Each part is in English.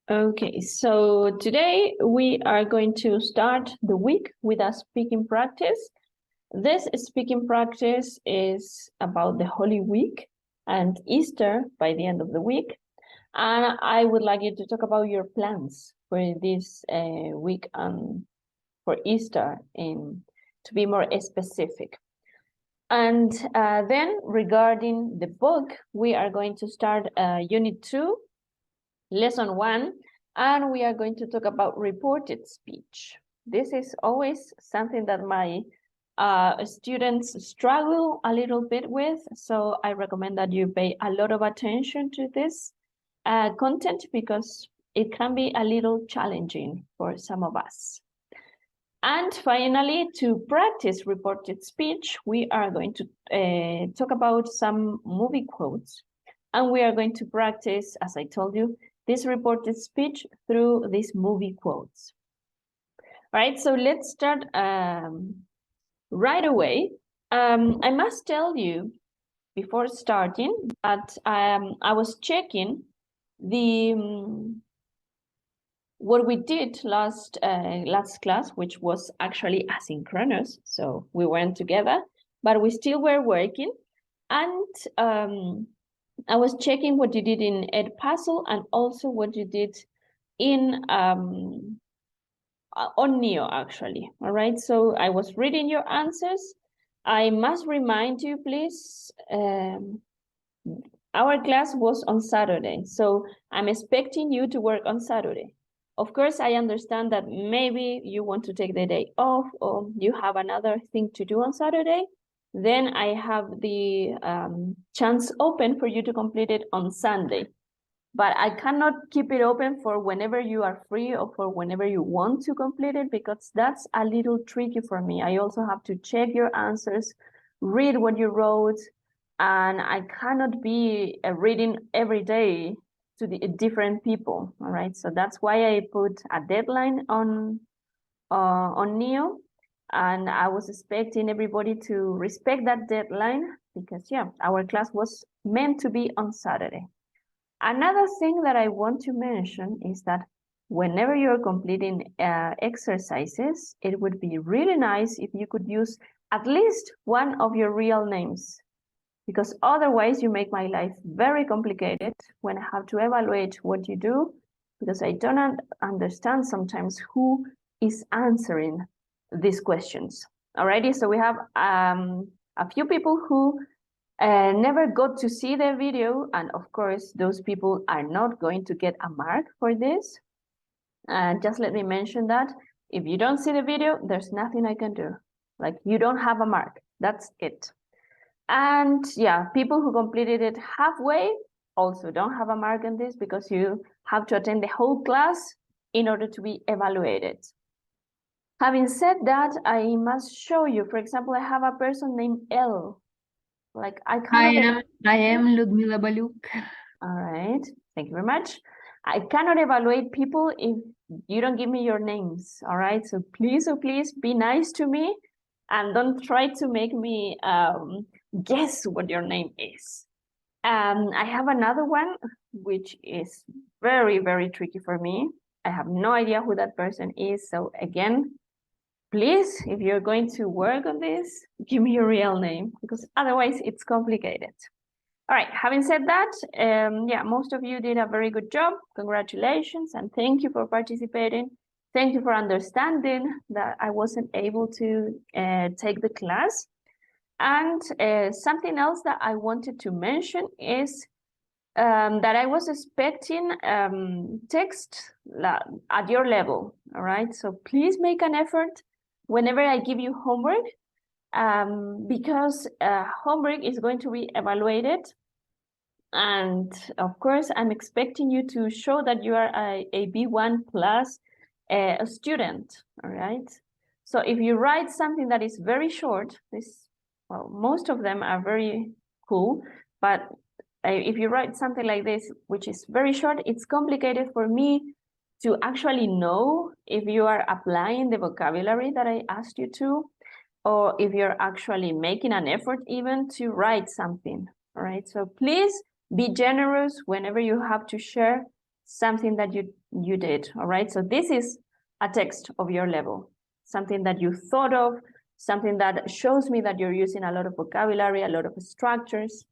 Okay, so today we are going to start the week with a speaking practice. This speaking practice is about the Holy Week and Easter by the end of the week. And I would like you to talk about your plans for this week and for Easter, to be more specific. And then regarding the book, we are going to start Unit 2, Lesson 1, and we are going to talk about reported speech. This is always something that my students struggle a little bit with, so I recommend that you pay a lot of attention to this content because it can be a little challenging for some of us. And finally, to practice reported speech, we are going to talk about some movie quotes, and we are going to practice, as I told you, this reported speech through these movie quotes. All right, so let's start right away. I must tell you before starting that I was checking what we did last class, which was actually asynchronous, so we weren't together, but we still were working, and I was checking what you did in Edpuzzle and also what you did in on Neo, actually. All right, so I was reading your answers. I must remind you, please, our class was on Saturday, so I'm expecting you to work on Saturday. Of course, I understand that maybe you want to take the day off or you have another thing to do on Saturday. Then I have the chance open for you to complete it on Sunday. But I cannot keep it open for whenever you are free or for whenever you want to complete it, because that's a little tricky for me. I also have to check your answers, read what you wrote, and I cannot be reading every day to the different people. All right, so that's why I put a deadline on Neo, and I was expecting everybody to respect that deadline because yeah, our class was meant to be on Saturday. Another thing that I want to mention is that whenever you're completing exercises, it would be really nice if you could use at least one of your real names, because otherwise you make my life very complicated when I have to evaluate what you do, because I don't understand sometimes who is answering these questions. Alrighty, so we have a few people who never got to see the video, and of course those people are not going to get a mark for this. Just let me mention that if you don't see the video, there's nothing I can do. Like, you don't have a mark, that's it. And yeah, people who completed it halfway also don't have a mark on this because you have to attend the whole class in order to be evaluated. Having said that, I must show you, for example, I have a person named L. Like, I am Ludmila Baluk. All right, thank you very much. I cannot evaluate people if you don't give me your names, all right? So please, oh please, be nice to me and don't try to make me guess what your name is. I have another one, which is very, very tricky for me. I have no idea who that person is. So again, please, if you're going to work on this, give me your real name, because otherwise it's complicated. All right, having said that, yeah, most of you did a very good job. Congratulations, and thank you for participating. Thank you for understanding that I wasn't able to take the class. And something else that I wanted to mention is that I was expecting text at your level, all right? So please make an effort whenever I give you homework, because homework is going to be evaluated. And of course, I'm expecting you to show that you are a B1 plus a student, all right? So if you write something that is very short, well, most of them are very cool, but if you write something like this, which is very short, it's complicated for me to actually know if you are applying the vocabulary that I asked you to, or if you're actually making an effort even to write something, all right? So please be generous whenever you have to share something that you did, all right? So this is a text of your level, something that you thought of, something that shows me that you're using a lot of vocabulary, a lot of structures.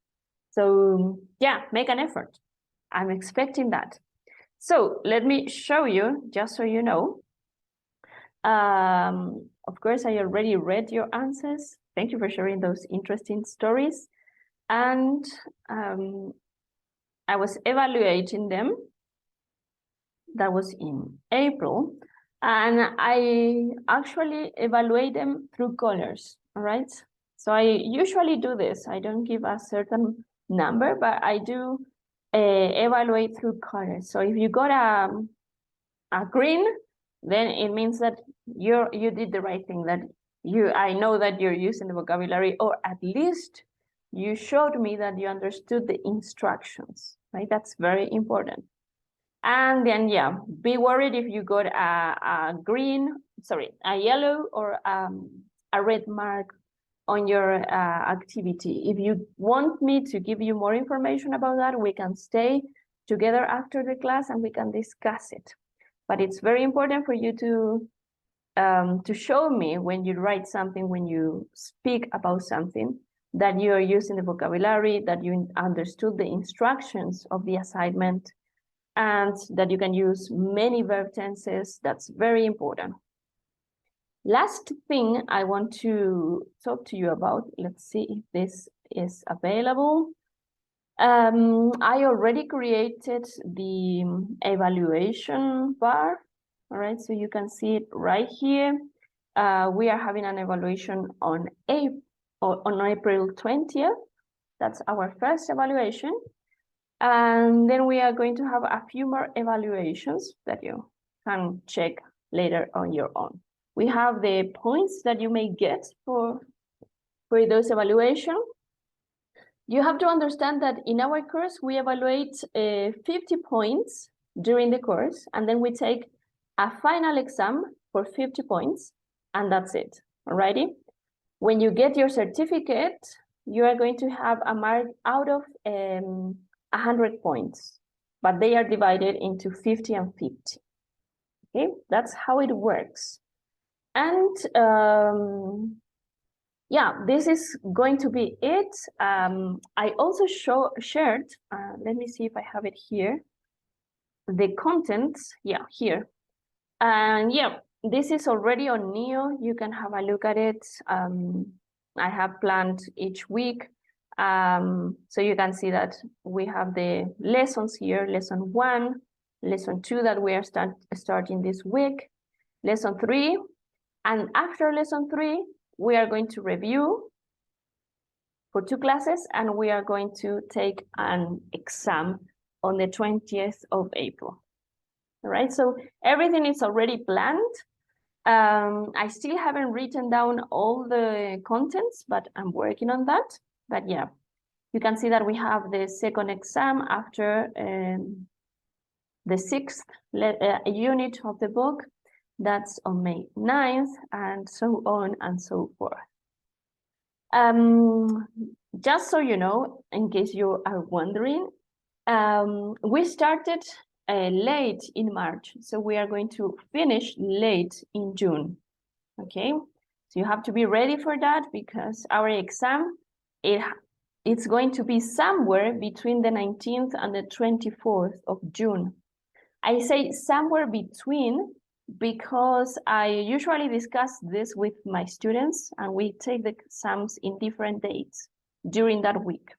So yeah, make an effort. I'm expecting that. So let me show you, just so you know. Of course, I already read your answers. Thank you for sharing those interesting stories. And I was evaluating them. That was in April. And I actually evaluate them through colors, all right? So I usually do this. I don't give a certain number, but I do evaluate through colors. So if you got a green, then it means that you did the right thing, that I know that you're using the vocabulary, or at least you showed me that you understood the instructions, right? That's very important. And then, yeah, be worried if you got a yellow or a red mark on your activity. If you want me to give you more information about that, we can stay together after the class and we can discuss it. But it's very important for you to show me when you write something, when you speak about something, that you are using the vocabulary, that you understood the instructions of the assignment, and that you can use many verb tenses. That's very important. Last thing I want to talk to you about, let's see if this is available. I already created the evaluation bar, all right? So you can see it right here. We are having an evaluation on April 20th. That's our first evaluation. And then we are going to have a few more evaluations that you can check later on your own. We have the points that you may get for those evaluations. You have to understand that in our course, we evaluate 50 points during the course, and then we take a final exam for 50 points, and that's it, alrighty? When you get your certificate, you are going to have a mark out of 100 points, but they are divided into 50 and 50. Okay, that's how it works. And yeah, this is going to be it. I also shared, let me see if I have it here, the contents, yeah, here. And yeah, this is already on Neo. You can have a look at it. I have planned each week. So you can see that we have the lessons here, lesson 1, lesson 2 that we are starting this week, lesson 3. And after lesson 3, we are going to review for 2 classes, and we are going to take an exam on the 20th of April. All right, so everything is already planned. I still haven't written down all the contents, but I'm working on that. But yeah, you can see that we have the second exam after the 6th unit of the book. That's on May 9th, and so on and so forth. Just so you know, in case you are wondering, we started late in March, so we are going to finish late in June, okay? So you have to be ready for that, because our exam, it's going to be somewhere between the 19th and the 24th of June. I say somewhere between because I usually discuss this with my students, and we take the exams in different dates during that week.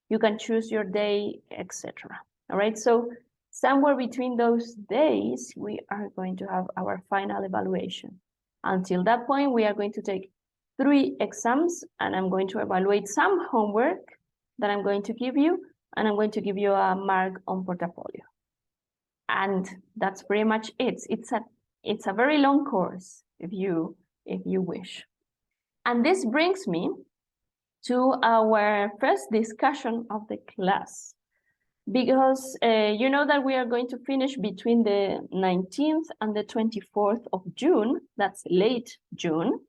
You can choose your day, etc. All right, so somewhere between those days, we are going to have our final evaluation. Until that point, we are going to take 3 exams, and I'm going to evaluate some homework that I'm going to give you, and I'm going to give you a mark on portfolio. And that's pretty much it. It's a very long course if you wish. And this brings me to our first discussion of the class, because you know that we are going to finish between the 19th and the 24th of June. That's late June.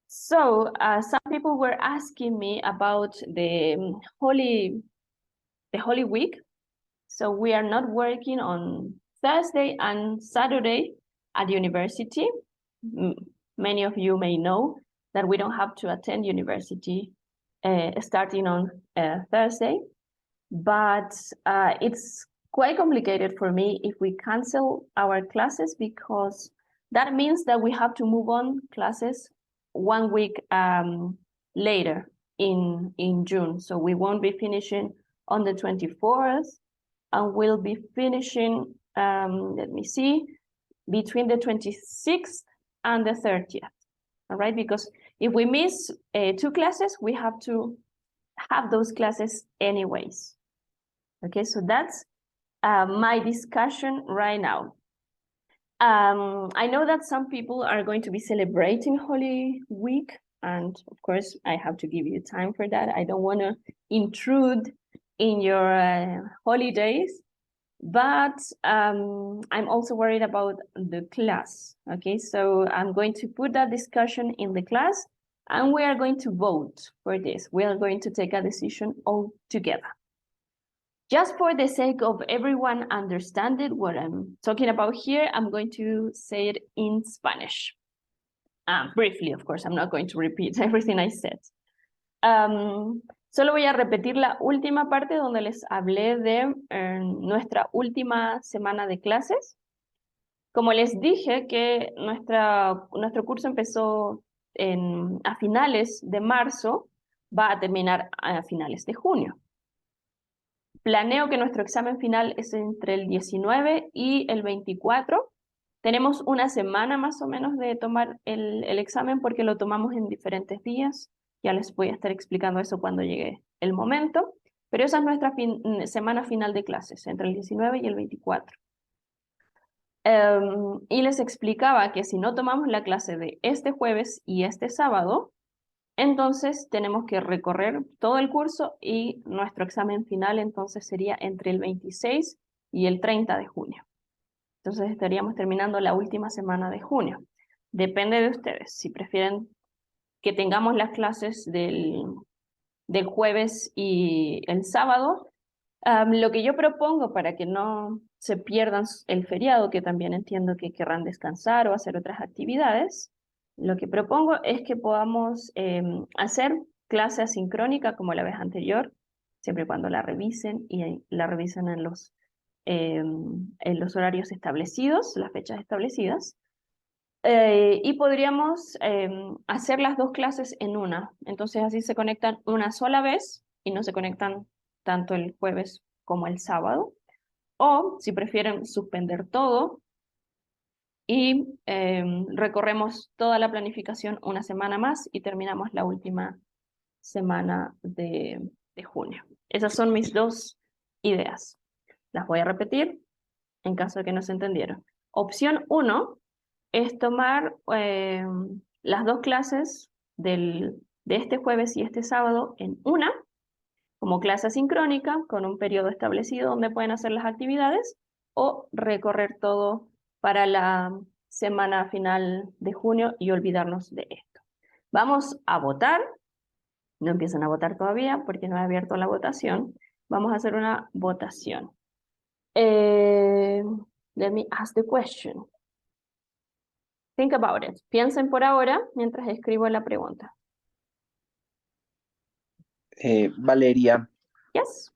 So some people were asking me about the Holy the Holy Week. So we are not working on Thursday and Saturday at university. Many of you may know that we don't have to attend university starting on Thursday, but it's quite complicated for me if we cancel our classes, because that means that we have to move on classes 1 week later in June. So we won't be finishing on the 24th, and we'll be finishing, let me see, between the 26th and the 30th, all right? Because if we miss 2 classes, we have to have those classes anyways. Okay, so that's my discussion right now. I know that some people are going to be celebrating Holy Week, and of course, I have to give you time for that. I don't want to intrude in your holidays, but I'm also worried about the class. Okay, so I'm going to put that discussion in the class, and we are going to vote for this. We are going to take a decision all together. Just for the sake of everyone understanding what I'm talking about here, I'm going to say it in Spanish. Briefly, of course, I'm not going to repeat everything I said. Solo voy a repetir la última parte donde les hablé de nuestra última semana de clases. Como les dije que nuestro curso empezó a finales de marzo, va a terminar a finales de junio. Planeo que nuestro examen final es entre el 19 y el 24. Tenemos una semana más o menos de tomar el examen porque lo tomamos en diferentes días. Ya les voy a estar explicando eso cuando llegue el momento. Pero esa es nuestra semana final de clases, entre el 19 y el 24. Y les explicaba que si no tomamos la clase de este jueves y este sábado, entonces tenemos que recorrer todo el curso y nuestro examen final entonces sería entre el 26 y el 30 de junio. Entonces estaríamos terminando la última semana de junio. Depende de ustedes, si prefieren que tengamos las clases del jueves y el sábado. Lo que yo propongo para que no se pierdan el feriado, que también entiendo que querrán descansar o hacer otras actividades, lo que propongo es que podamos hacer clase asincrónica como la vez anterior, siempre y cuando la revisen y la revisen en los horarios establecidos, las fechas establecidas. Y podríamos hacer las 2 clases en una. Entonces así se conectan una sola vez y no se conectan tanto el jueves como el sábado. O si prefieren suspender todo y recorremos toda la planificación una semana más y terminamos la última semana de junio. Esas son mis 2 ideas. Las voy a repetir en caso de que no se entendieron. Opción 1 es tomar las 2 clases de este jueves y este sábado en una, como clase asincrónica, con un periodo establecido donde pueden hacer las actividades, o recorrer todo para la semana final de junio y olvidarnos de esto. Vamos a votar. No empiezan a votar todavía porque no he abierto la votación. Vamos a hacer una votación. Let me ask the question. Think about it. Piensen por ahora mientras escribo la pregunta. Valeria, Yes?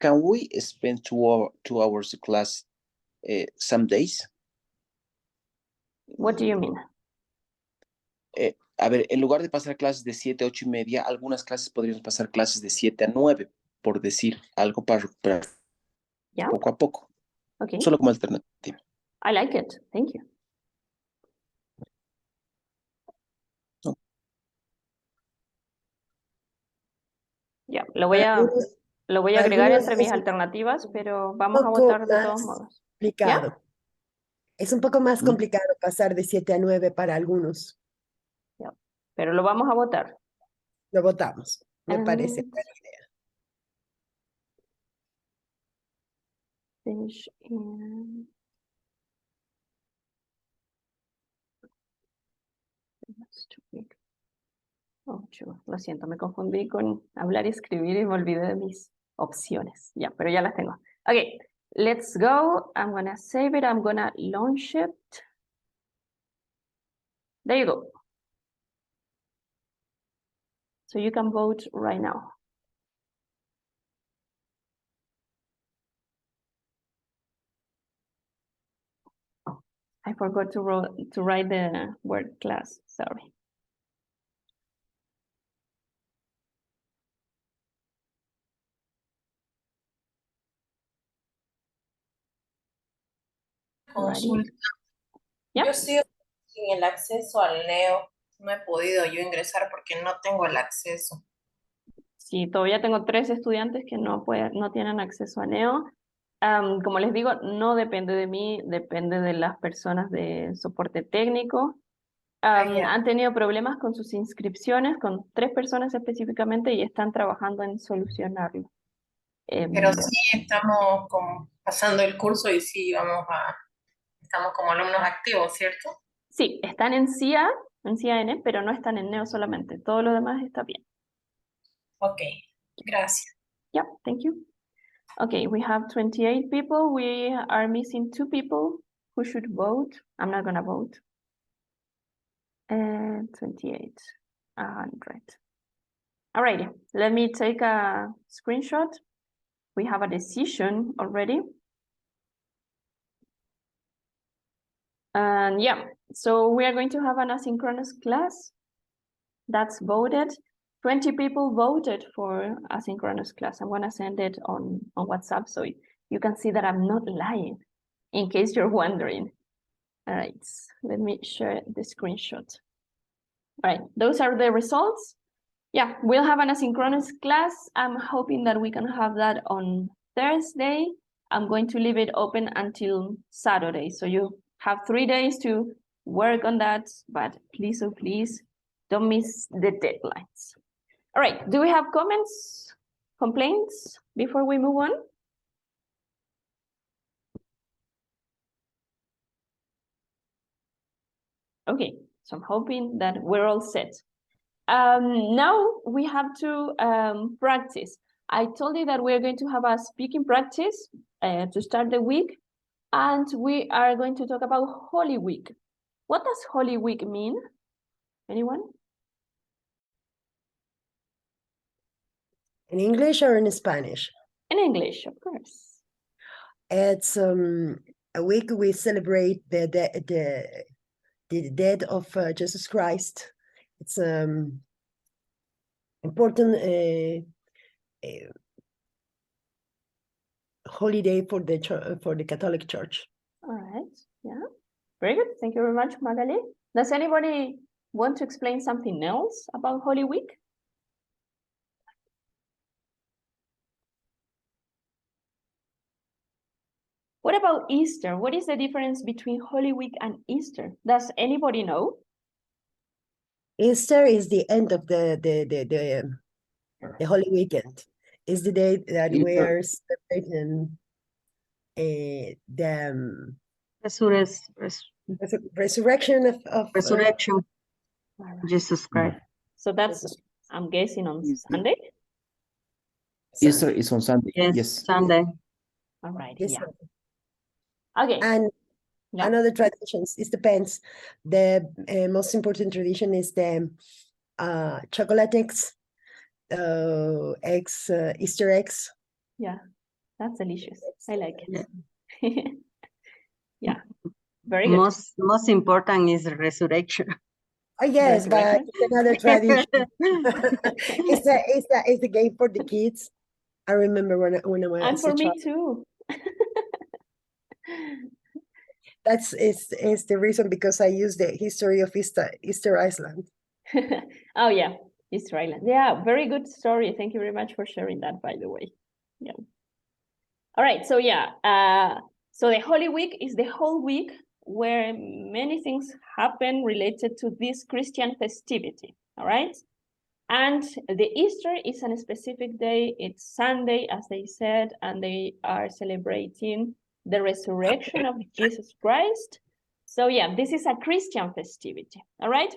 can we spend 2 hours of class some days? What do you mean? A ver, en lugar de pasar clases de 7 a 8 y media, algunas clases podríamos pasar clases de 7 a 9, por decir algo para recuperar Yeah? poco a poco, Okay. solo como alternativa. I like it. Thank you. No. Ya, lo voy a agregar algunos entre es mis un alternativas, pero vamos a poco votar de todos más modos. complicado. Es un poco más Mm. complicado pasar de 7 a 9 para algunos. Pero lo vamos a votar. Lo votamos. Me And parece buena idea. finish in... Oh, lo siento, me confundí con hablar y escribir y me olvidé de mis Opciones. Ya, pero ya las tengo. Okay, let's go. I'm gonna save it. I'm gonna launch it. There you go. So you can vote right now. I forgot to write the word class, sorry. Consulta. Yep. Yo sigo sin el acceso al Neo. No he podido yo ingresar porque no tengo el acceso. Sí, todavía tengo 3 estudiantes que no tienen acceso a Neo. Como les digo, no depende de mí, depende de las personas de soporte técnico. Ya. Han tenido problemas con sus inscripciones, con 3 personas específicamente, y están trabajando en solucionarlo. Pero sí estamos como pasando el curso y sí estamos como alumnos activos, ¿cierto? Sí, están en CIAN, pero no están en Neo solamente. Todo lo demás está bien. Ok, gracias. Yeah, thank you. Okay, we have 28 people. We are missing 2 people who should vote. I'm not gonna vote. 28, 100. Alrighty, let me take a screenshot. We have a decision already. And yeah, so we are going to have an asynchronous class. That's voted. 20 people voted for asynchronous class. I'm gonna send it on WhatsApp so you can see that I'm not lying, in case you're wondering. All right, let me share the screenshot. All right, those are the results. Yeah, we'll have an asynchronous class. I'm hoping that we can have that on Thursday. I'm going to leave it open until Saturday. So you have 3 days to work on that, but please, oh please, don't miss the deadlines. All right, do we have comments, complaints before we move on? Okay, so I'm hoping that we're all set. Now we have to practice. I told you that we're going to have a speaking practice to start the week, and we are going to talk about Holy Week. What does Holy Week mean? Anyone? In English or in Spanish? In English, of course. It's a week we celebrate the death of Jesus Christ. It's important holiday for the Catholic Church. All right, yeah, very good. Thank you very much, Magali. Does anybody want to explain something else about Holy Week? What about Easter? What is the difference between Holy Week and Easter? Does anybody know? Easter is the end of the Holy Weekend. It's the day that we Easter. are celebrating the resurrection of Resurrection, All right. Jesus Christ. So that's, I'm guessing, on Sunday? Easter is on Sunday. Yes, Yes. Sunday. All right, Yes, yeah. sir. Okay, And yeah. another traditions, it depends. The most important tradition is the chocolate eggs, Easter eggs. Yeah, that's delicious. I like Yeah. it. Yeah, very good. Most important is resurrection. Oh yes, but Resurrection. it's another tradition. It's a game for the kids. I remember when I And was for a me child. too. That's is the reason because I use the history of Easter Island. Oh yeah, Easter Island. Yeah, very good story. Thank you very much for sharing that, by the way. Yeah. All right, so yeah, so the Holy Week is the whole week where many things happen related to this Christian festivity, all right? And the Easter is on a specific day. It's Sunday, as they said, and they are celebrating the resurrection of Jesus Christ. So yeah, this is a Christian festivity, all right?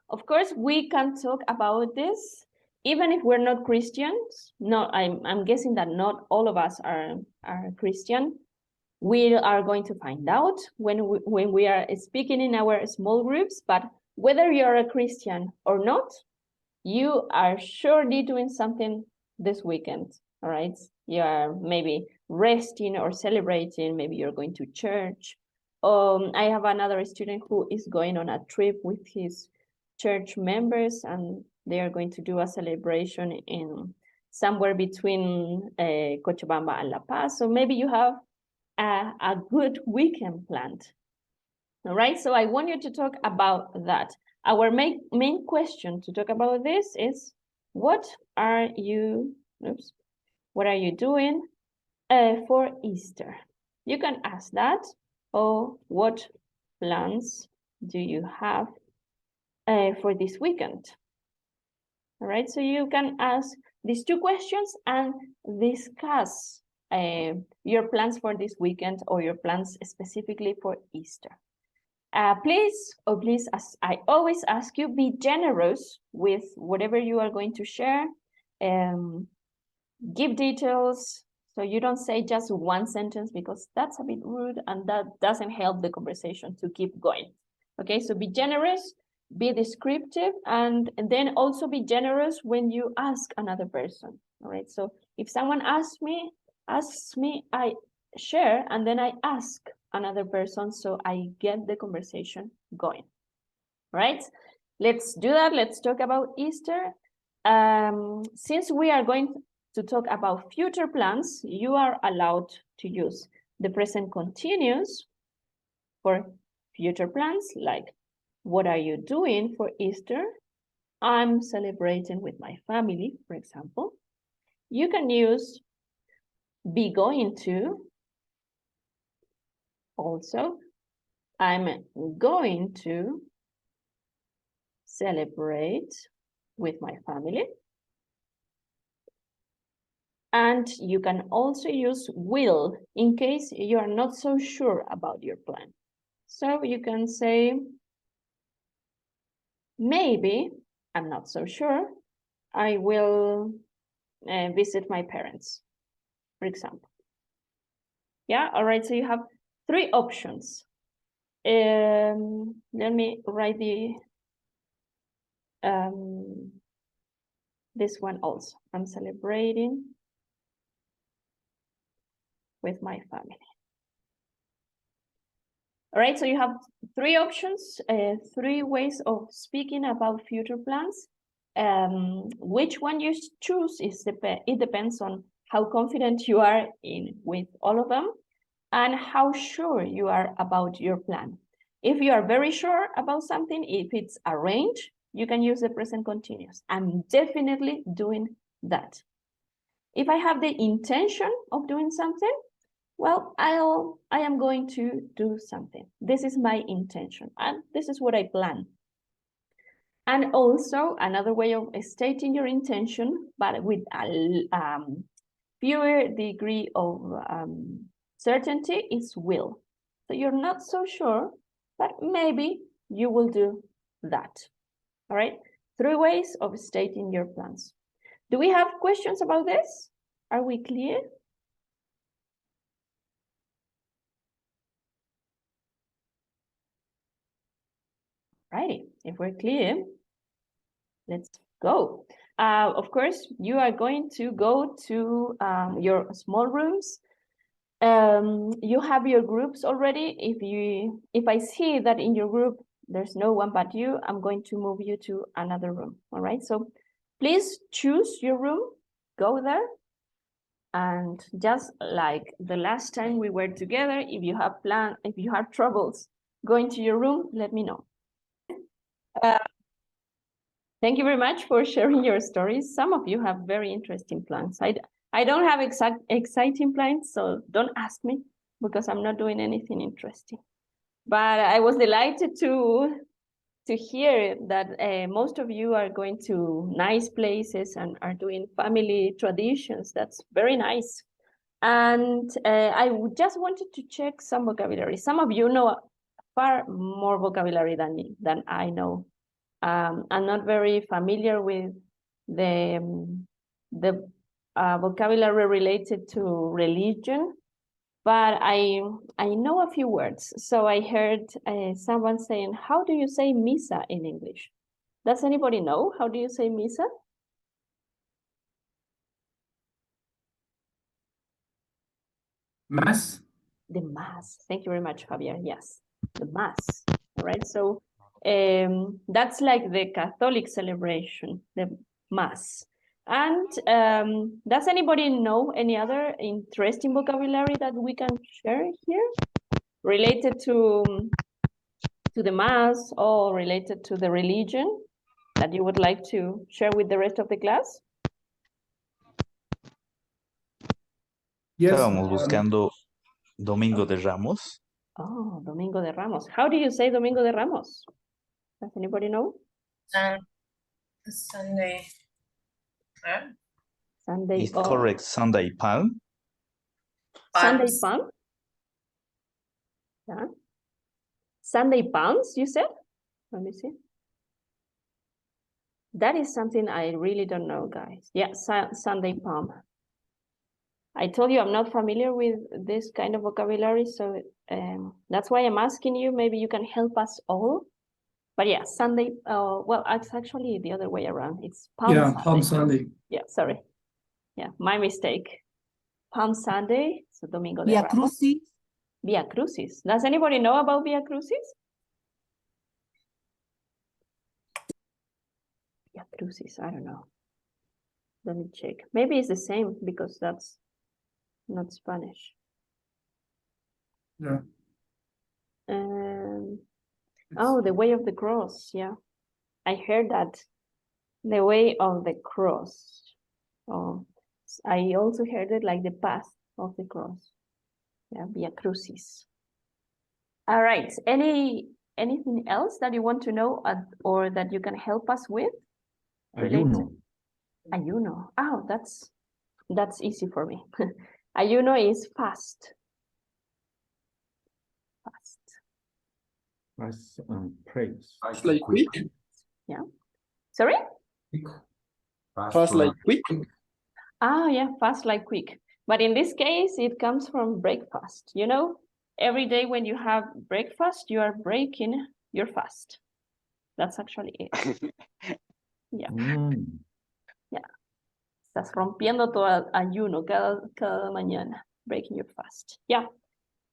Of course, we can talk about this even if we're not Christians, no, I'm guessing that not all of us are Christian. We are going to find out when we are speaking in our small groups, but whether you're a Christian or not, you are surely doing something this weekend, all right? You are maybe resting or celebrating, maybe you're going to church. I have another student who is going on a trip with his church members, and they are going to do a celebration in somewhere between Cochabamba and La Paz. So maybe you have a good weekend planned. All right, so I want you to talk about that. Our main question to talk about this is, what are you doing for Easter? You can ask that, or what plans do you have for this weekend? All right, so you can ask these two questions and discuss your plans for this weekend or your plans specifically for Easter. Please, as I always ask you, be generous with whatever you are going to share. Give details, so you don't say just one sentence, because that's a bit rude and that doesn't help the conversation to keep going. Okay, so be generous, be descriptive, and then also be generous when you ask another person. All right, so if someone asks me, I share, and then I ask another person, so I get the conversation going. Right? Let's do that. Let's talk about Easter. Since we are going to talk about future plans, you are allowed to use the present continuous for future plans, like, what are you doing for Easter? I'm celebrating with my family, for example. You can use be going to. Also, I'm going to celebrate with my family. And you can also use will in case you are not so sure about your plan. So you can say, maybe, I'm not so sure, I will visit my parents, for example. Yeah, all right, so you have 3 options. Let me write this one also. I'm celebrating with my family. All right, so you have 3 options, 3 ways of speaking about future plans. Which one you choose it depends on how confident you are with all of them and how sure you are about your plan. If you are very sure about something, if it's arranged, you can use the present continuous. I'm definitely doing that. If I have the intention of doing something, well, I am going to do something. This is my intention, and this is what I plan. And also another way of stating your intention, but with a fewer degree of certainty, is will. So you're not so sure, but maybe you will do that. All right, 3 ways of stating your plans. Do we have questions about this? Are we clear? Righty, if we're clear, let's go. Of course, you are going to go to your small rooms. You have your groups already. If I see that in your group there's no one but you, I'm going to move you to another room. All right, so please choose your room, go there, and just like the last time we were together, if you have troubles going to your room, let me know. Thank you very much for sharing your stories. Some of you have very interesting plans. I don't have exciting plans, so don't ask me because I'm not doing anything interesting. But I was delighted to hear that most of you are going to nice places and are doing family traditions. That's very nice. And I just wanted to check some vocabulary. Some of you know far more vocabulary than I know. I'm not very familiar with the vocabulary related to religion, but I know a few words. So I heard someone saying, how do you say misa in English? Does anybody know how do you say misa? Mass. The mass. Thank you very much, Javier. Yes, the mass. All right. So that's like the Catholic celebration, the mass. And does anybody know any other interesting vocabulary that we can share here related to the mass or related to the religion that you would like to share with the rest of the class? Yes. Estábamos buscando Domingo de Ramos. Oh, Domingo de Ramos. How do you say Domingo de Ramos? Does anybody know? Sunday. Sunday. Is oh, correct Sunday Palm. Sunday Palms. palm? Yeah. Sunday palms, you said? Let me see. That is something I really don't know, guys. Yeah, Sunday palm. I told you I'm not familiar with this kind of vocabulary, so that's why I'm asking you. Maybe you can help us all. But yeah, Sunday, well, it's actually the other way around. It's Palm Yeah, Sunday. Palm Sunday. Yeah, sorry. Yeah, my mistake. Palm Sunday, so Domingo de Via Ramos. Crucis. Via Crucis. Does anybody know about Via Crucis? Via Crucis, I don't know. Let me check. Maybe it's the same because that's not Spanish. Yeah. Oh, the way of the cross. Yeah, I heard that. The way of the cross. Oh, I also heard it like the path of the cross. Yeah, Via Crucis. All right. Anything else that you want to know or that you can help us with? Ayuno. Ayuno. Oh, that's easy for me. Ayuno is fast. Fast. Fast and praise. Fast like quick. Yeah. Sorry? Fast like quick. Ah, yeah, fast like quick. But in this case, it comes from breakfast. You know, every day when you have breakfast, you are breaking your fast. That's actually it. Yeah. Yeah. Estás rompiendo tu ayuno cada mañana, breaking your fast. Yeah.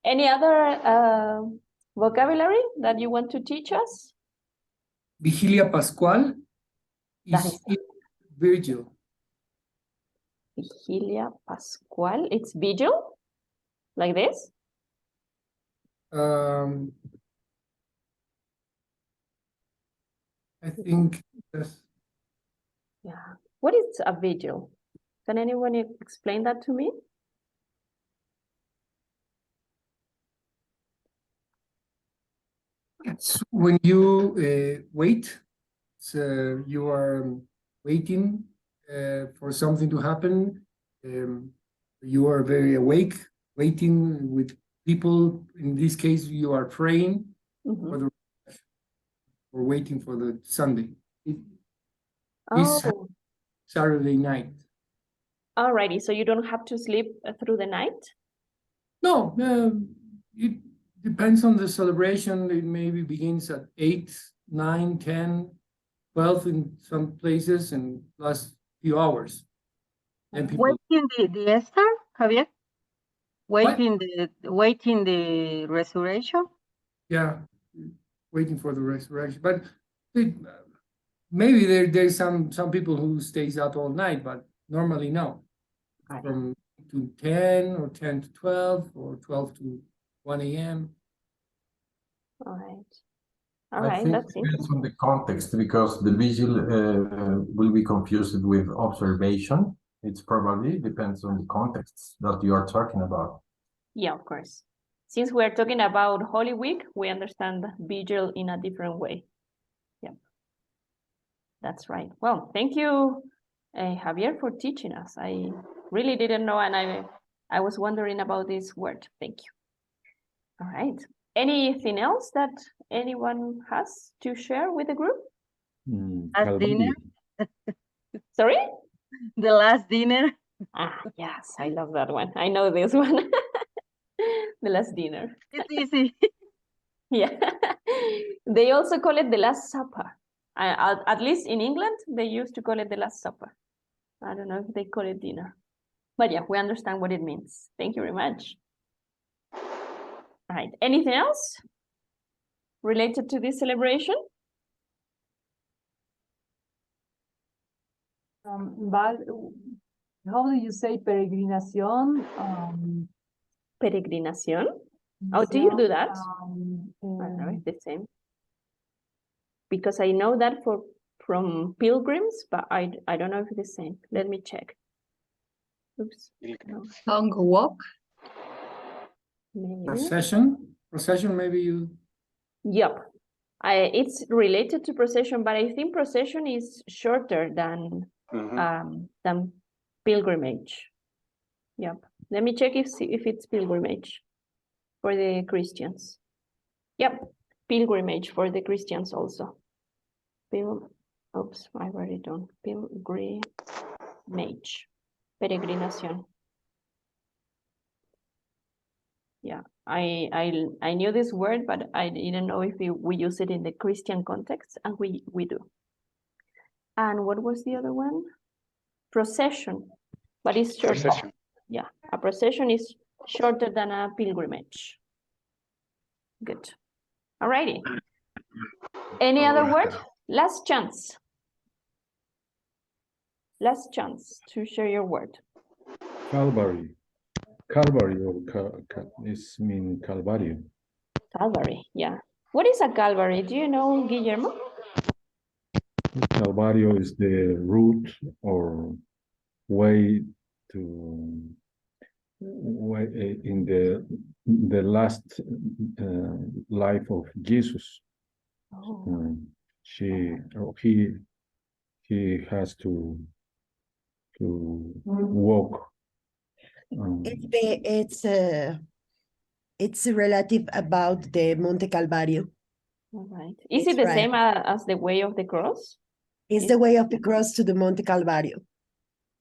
Any other vocabulary that you want to teach us? Vigilia Pascual That is is Virgil. Vigilia Pascual. It's vigil, like this. I think that's Yeah. What is a vigil? Can anyone explain that to me? it's when you wait. So you are waiting for something to happen. You are very awake, waiting with people. In this case, you are praying for the or waiting for the Sunday. This Oh, Saturday night. alrighty. So you don't have to sleep through the night? No, it depends on the celebration. It maybe begins at 8, 9, 10, 12 in some places and lasts few hours. And people, Waiting the Easter, Javier? Waiting the resurrection? yeah, waiting for the resurrection. But maybe there's some people who stays out all night, but normally no. Right. From to 10 or 10 to 12 or 12 to 1 a.m. All right. I All right, think that's it depends interesting. on the context because the vigil will be confused with observation. It's probably depends on the context that you are talking about. Yeah, of course. Since we're talking about Holy Week, we understand vigil in a different way. Yep. That's right. Well, thank you, Javier, for teaching us. I really didn't know, and I was wondering about this word. Thank you. All right. Anything else that anyone has to share with the group? At dinner? Sorry? The last dinner. Ah, yes, I love that one. I know this one. The last dinner. It's easy. Yeah. They also call it the Last Supper. At least in England, they used to call it the Last Supper. I don't know if they call it dinner. But yeah, we understand what it means. Thank you very much. All right. Anything else related to this celebration? How do you say peregrinación? Peregrinación? Oh, do you do that? I Um, don't know, it's the same. Because I know that from pilgrims, but I don't know if it's the same. Let me check. Oops. No, Long walk. maybe. Procession, maybe you. Yep. It's related to procession, but I think procession is shorter than pilgrimage. Yep. Let me check if it's pilgrimage for the Christians. Yep. Pilgrimage for the Christians also. Oops, I wrote it down. Pilgrimage. Peregrinación. Yeah, I knew this word, but I didn't know if we use it in the Christian context, and we do. And what was the other one? Procession, but it's shorter. Procession. Yeah, a procession is shorter than a pilgrimage. Good. Alrighty. Any other word? Last chance. Last chance to share your word. Calvary. Calvary or is mean Calvario. Calvary, yeah. What is a Calvary? Do you know, Guillermo? Calvario is the route or way to in the last life of Jesus. Oh. He has to walk. It's relative about the Monte Calvario. All right. Is It's it the right. same as the way of the cross? It's the way of the cross to the Monte Calvario.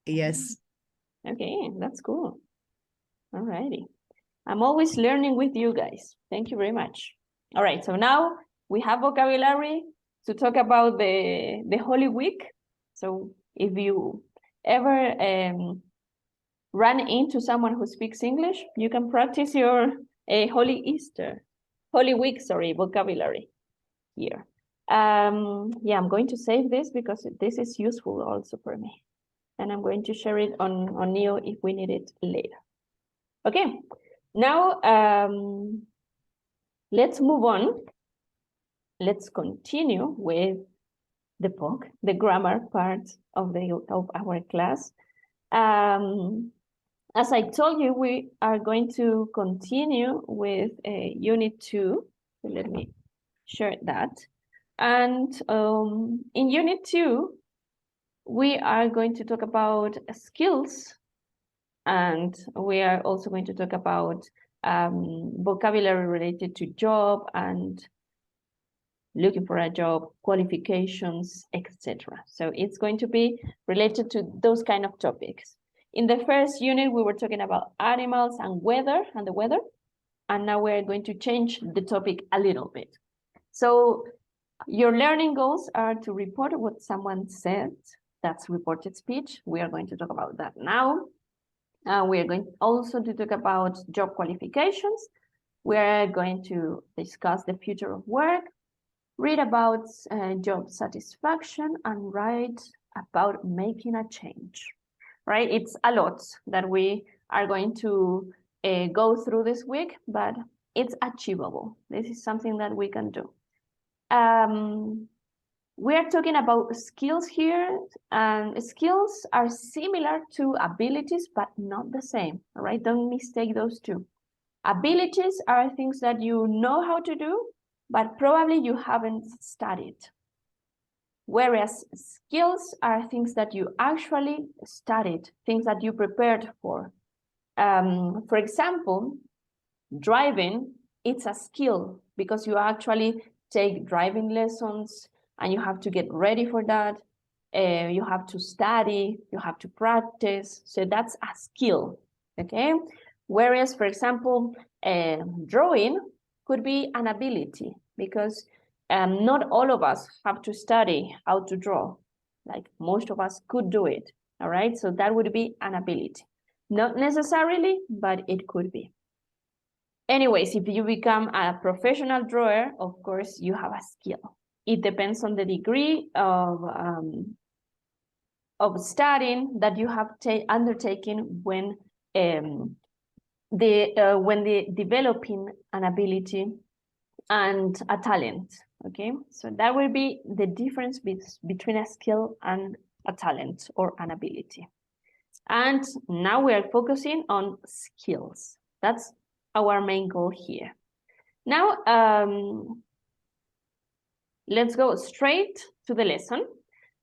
Yes. Okay, that's cool. All righty. I'm always learning with you guys. Thank you very much. All right, so now we have vocabulary to talk about the Holy Week. So if you ever run into someone who speaks English, you can practice your Holy Week, sorry, vocabulary here. Yeah, I'm going to save this because this is useful also for me. And I'm going to share it on Neo if we need it later. Okay, now let's move on. Let's continue with the POC, the grammar part of our class. As I told you, we are going to continue with Unit 2. So let me share that. And in Unit 2, we are going to talk about skills, and we are also going to talk about vocabulary related to job and looking for a job, qualifications, etc. So it's going to be related to those kind of topics. In the first unit, we were talking about animals and weather and the weather, and now we're going to change the topic a little bit. So your learning goals are to report what someone said. That's reported speech. We are going to talk about that now. We are going also to talk about job qualifications. We are going to discuss the future of work, read about job satisfaction, and write about making a change, right? It's a lot that we are going to go through this week, but it's achievable. This is something that we can do. We are talking about skills here, and skills are similar to abilities, but not the same, all right? Don't mistake those two. Abilities are things that you know how to do, but probably you haven't studied. Whereas skills are things that you actually studied, things that you prepared for. For example, driving, it's a skill because you actually take driving lessons and you have to get ready for that. You have to study, you have to practice. So that's a skill, okay? Whereas, for example, drawing could be an ability, because not all of us have to study how to draw. Like most of us could do it, all right? So that would be an ability. Not necessarily, but it could be. Anyways, if you become a professional drawer, of course, you have a skill. It depends on the degree of studying that you have undertaken when developing an ability and a talent. Okay, so that will be the difference between a skill and a talent or an ability. And now we are focusing on skills. That's our main goal here. Now, let's go straight to the lesson.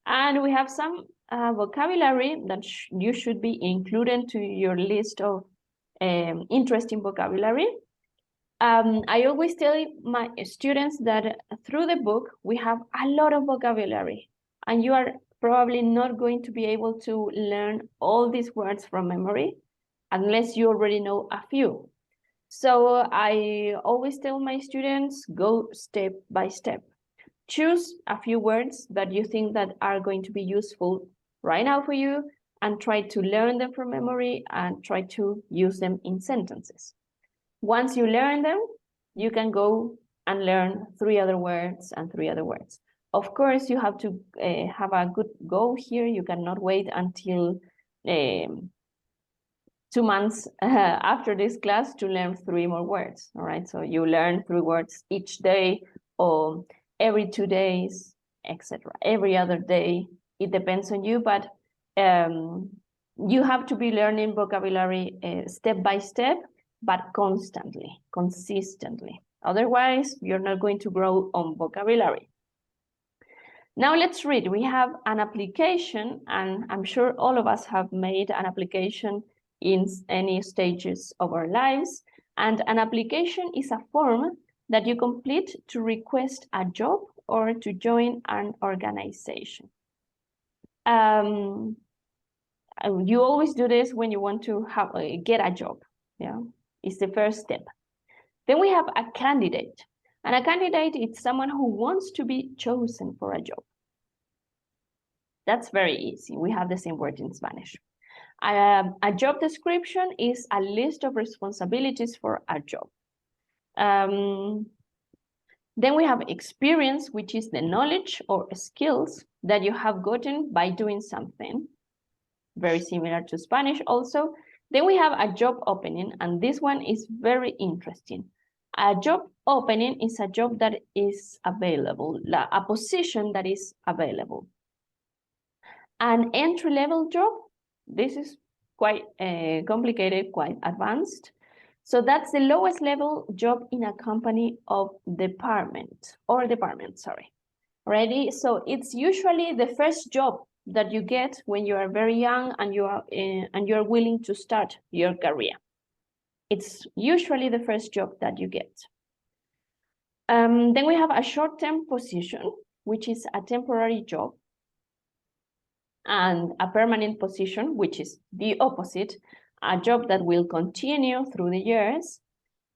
And we have some vocabulary that you should be included to your list of interesting vocabulary. I always tell my students that through the book, we have a lot of vocabulary, and you are probably not going to be able to learn all these words from memory unless you already know a few. So I always tell my students, go step by step. Choose a few words that you think that are going to be useful right now for you, and try to learn them from memory and try to use them in sentences. Once you learn them, you can go and learn 3 other words and 3 other words. Of course, you have to have a good goal here. You cannot wait until 2 months after this class to learn 3 more words, all right? So you learn 3 words each day, or every 2 days, etc. Every other day, it depends on you, but you have to be learning vocabulary step by step, but constantly, consistently. Otherwise, you're not going to grow on vocabulary. Now let's read. We have an application, and I'm sure all of us have made an application in any stages of our lives. And an application is a form that you complete to request a job or to join an organization. You always do this when you want to get a job. Yeah, it's the first step. Then we have a candidate. And a candidate is someone who wants to be chosen for a job. That's very easy. We have the same word in Spanish. A job description is a list of responsibilities for a job. Then we have experience, which is the knowledge or skills that you have gotten by doing something. Very similar to Spanish also. Then we have a job opening, and this one is very interesting. A job opening is a job that is available, a position that is available. An entry-level job, this is quite complicated, quite advanced. So that's the lowest level job in a company of department, sorry. Already, so it's usually the first job that you get when you are very young and you are willing to start your career. It's usually the first job that you get. Then we have a short-term position, which is a temporary job, and a permanent position, which is the opposite, a job that will continue through the years.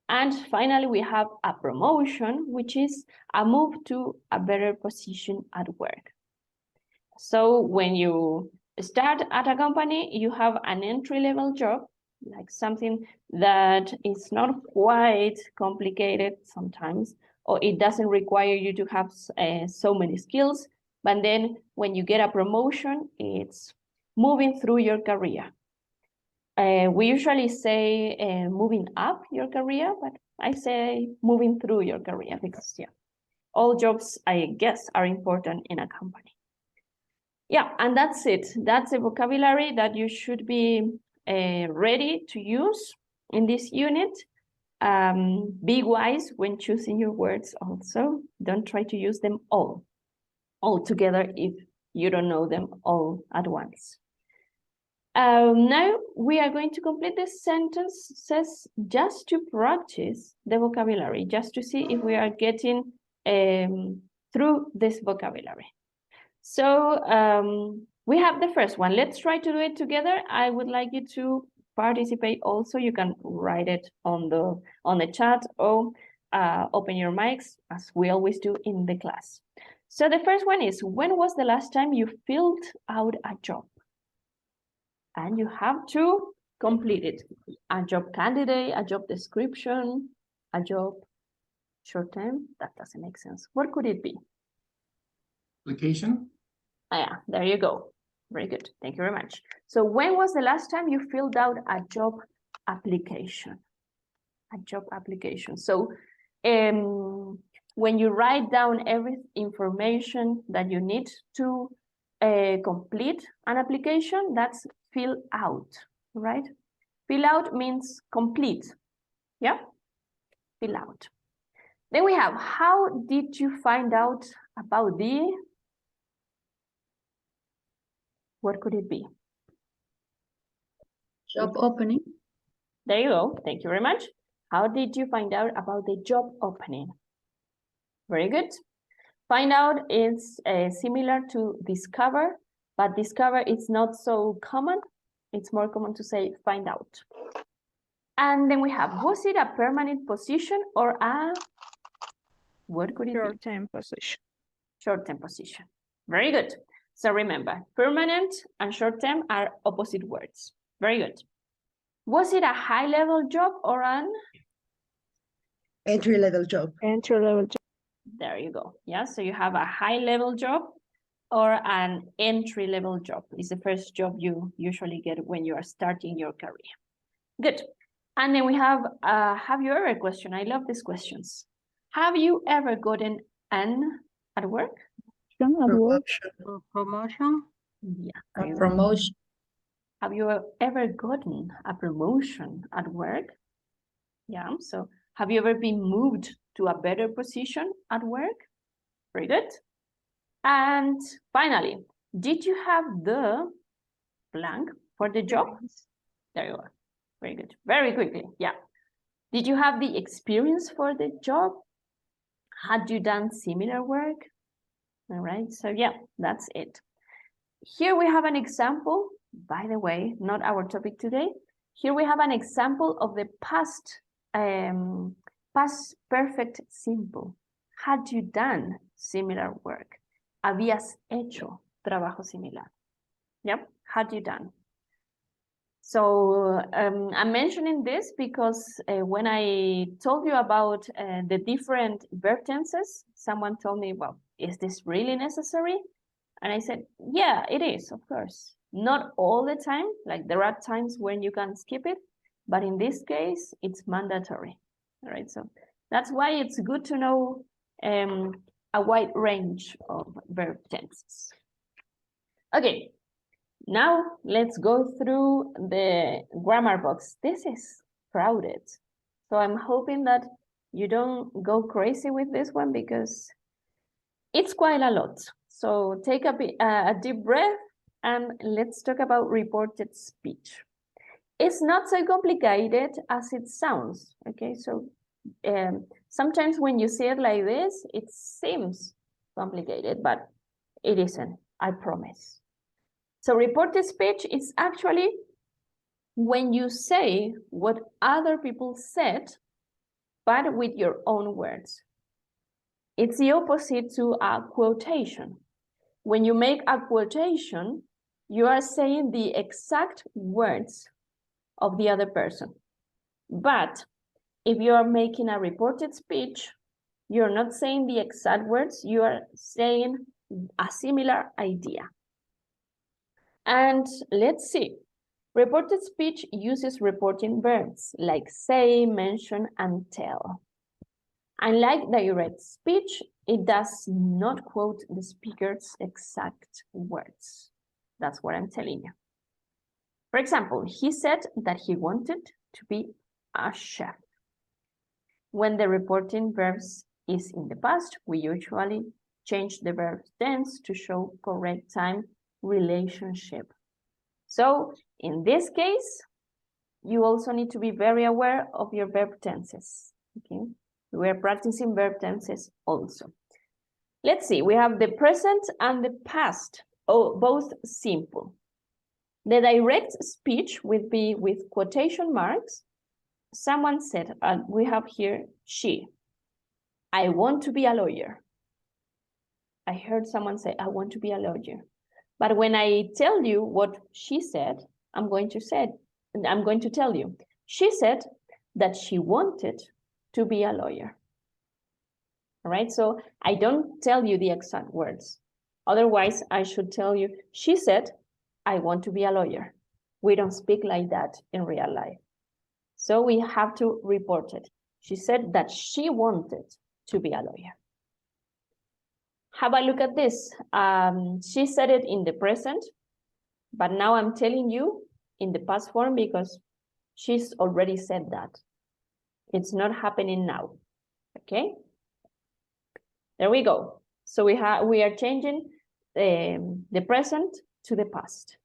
And finally, we have a promotion, which is a move to a better position at work. So when you start at a company, you have an entry-level job, like something that is not quite complicated sometimes, or it doesn't require you to have so many skills. But then when you get a promotion, it's moving through your career. We usually say moving up your career, but I say moving through your career because, yeah, all jobs, I guess, are important in a company. Yeah, and that's it. That's the vocabulary that you should be ready to use in this unit. Be wise when choosing your words also. Don't try to use them all together if you don't know them all at once. Now we are going to complete this sentences just to practice the vocabulary, just to see if we are getting through this vocabulary. So we have the first one. Let's try to do it together. I would like you to participate also. You can write it on the chat or open your mics as we always do in the class. So the first one is, when was the last time you filled out a job? And you have to complete it. A job candidate, a job description, a job short term. That doesn't make sense. What could it be? Application? Ah, yeah, there you go. Very good. Thank you very much. So when was the last time you filled out a job application? A job application. So when you write down every information that you need to complete an application, that's fill out, right? Fill out means complete. Yeah, fill out. Then we have, how did you find out about the, what could it be? Job opening. There you go. Thank you very much. How did you find out about the job opening? Very good. Find out is similar to discover, but discover is not so common. It's more common to say find out. And then we have, was it a permanent position or a, what could it be? Short-term position. Short-term position. Very good. So remember, permanent and short-term are opposite words. Very good. Was it a high-level job or an? Entry-level job. Entry-level job. There you go. Yeah, so you have a high-level job or an entry-level job. It's the first job you usually get when you are starting your career. Good. And then we have you ever question? I love these questions. Have you ever gotten an at work? Promotion. Yeah. A promotion. Have you ever gotten a promotion at work? Yeah, so have you ever been moved to a better position at work? Very good. And finally, did you have the blank for the job? There you are. Very good. Very quickly. Yeah. Did you have the experience for the job? Had you done similar work? All right. So yeah, that's it. Here we have an example. By the way, not our topic today. Here we have an example of the past perfect simple. Had you done similar work? Habías hecho trabajo similar. Yep. Had you done? So I'm mentioning this because when I told you about the different verb tenses, someone told me, well, is this really necessary? And I said, yeah, it is, of course. Not all the time, like there are times when you can skip it, but in this case, it's mandatory. All right, so that's why it's good to know a wide range of verb tenses. Okay, now let's go through the grammar box. This is crowded, so I'm hoping that you don't go crazy with this one because it's quite a lot. So take a deep breath and let's talk about reported speech. It's not so complicated as it sounds, okay? So sometimes when you see it like this, it seems complicated, but it isn't, I promise. So reported speech is actually when you say what other people said, but with your own words. It's the opposite to a quotation. When you make a quotation, you are saying the exact words of the other person. But if you are making a reported speech, you're not saying the exact words, you are saying a similar idea. And let's see. Reported speech uses reporting verbs like say, mention, and tell. Unlike direct speech, it does not quote the speaker's exact words. That's what I'm telling you. For example, he said that he wanted to be a chef. When the reporting verbs is in the past, we usually change the verb tense to show correct time relationship. So in this case, you also need to be very aware of your verb tenses. Okay, we are practicing verb tenses also. Let's see, we have the present and the past, both simple. The direct speech would be with quotation marks. Someone said, we have here, she. I want to be a lawyer. I heard someone say, I want to be a lawyer. But when I tell you what she said, I'm going to tell you. She said that she wanted to be a lawyer. All right, so I don't tell you the exact words. Otherwise, I should tell you, she said, I want to be a lawyer. We don't speak like that in real life. So we have to report it. She said that she wanted to be a lawyer. Have a look at this. She said it in the present, but now I'm telling you in the past form because she's already said that. It's not happening now, okay? There we go. So we are changing the present to the past.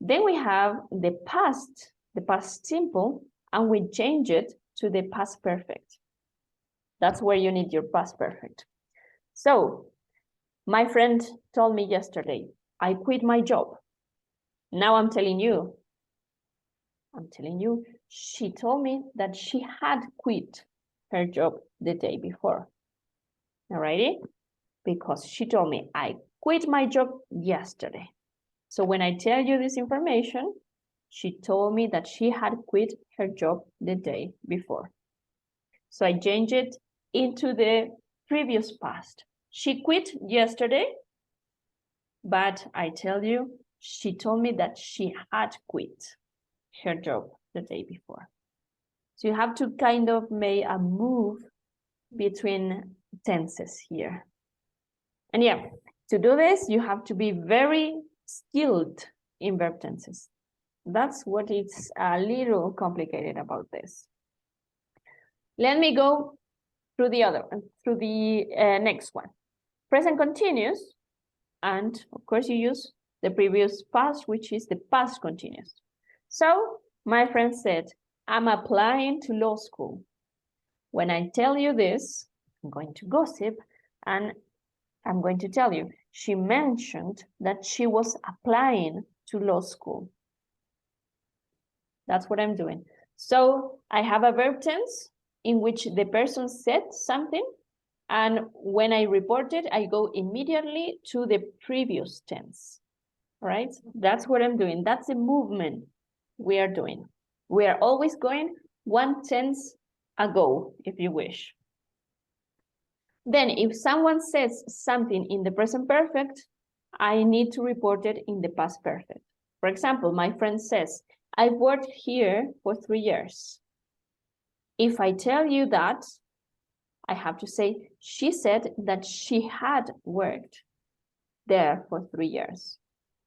Then we have the past simple, and we change it to the past perfect. That's where you need your past perfect. So my friend told me yesterday, I quit my job. Now I'm telling you, she told me that she had quit her job the day before. Alrighty? Because she told me, I quit my job yesterday. So when I tell you this information, she told me that she had quit her job the day before. So I change it into the previous past. She quit yesterday, but I tell you, she told me that she had quit her job the day before. So you have to kind of make a move between tenses here. And yeah, to do this, you have to be very skilled in verb tenses. That's what it's a little complicated about this. Let me go through the next one. Present continuous, and of course you use the previous past, which is the past continuous. So my friend said, I'm applying to law school. When I tell you this, I'm going to gossip and I'm going to tell you, she mentioned that she was applying to law school. That's what I'm doing. So I have a verb tense in which the person said something, and when I report it, I go immediately to the previous tense, right? That's what I'm doing. That's the movement we are doing. We are always going one tense ago, if you wish. Then if someone says something in the present perfect, I need to report it in the past perfect. For example, my friend says, I've worked here for 3 years. If I tell you that, I have to say, she said that she had worked there for 3 years.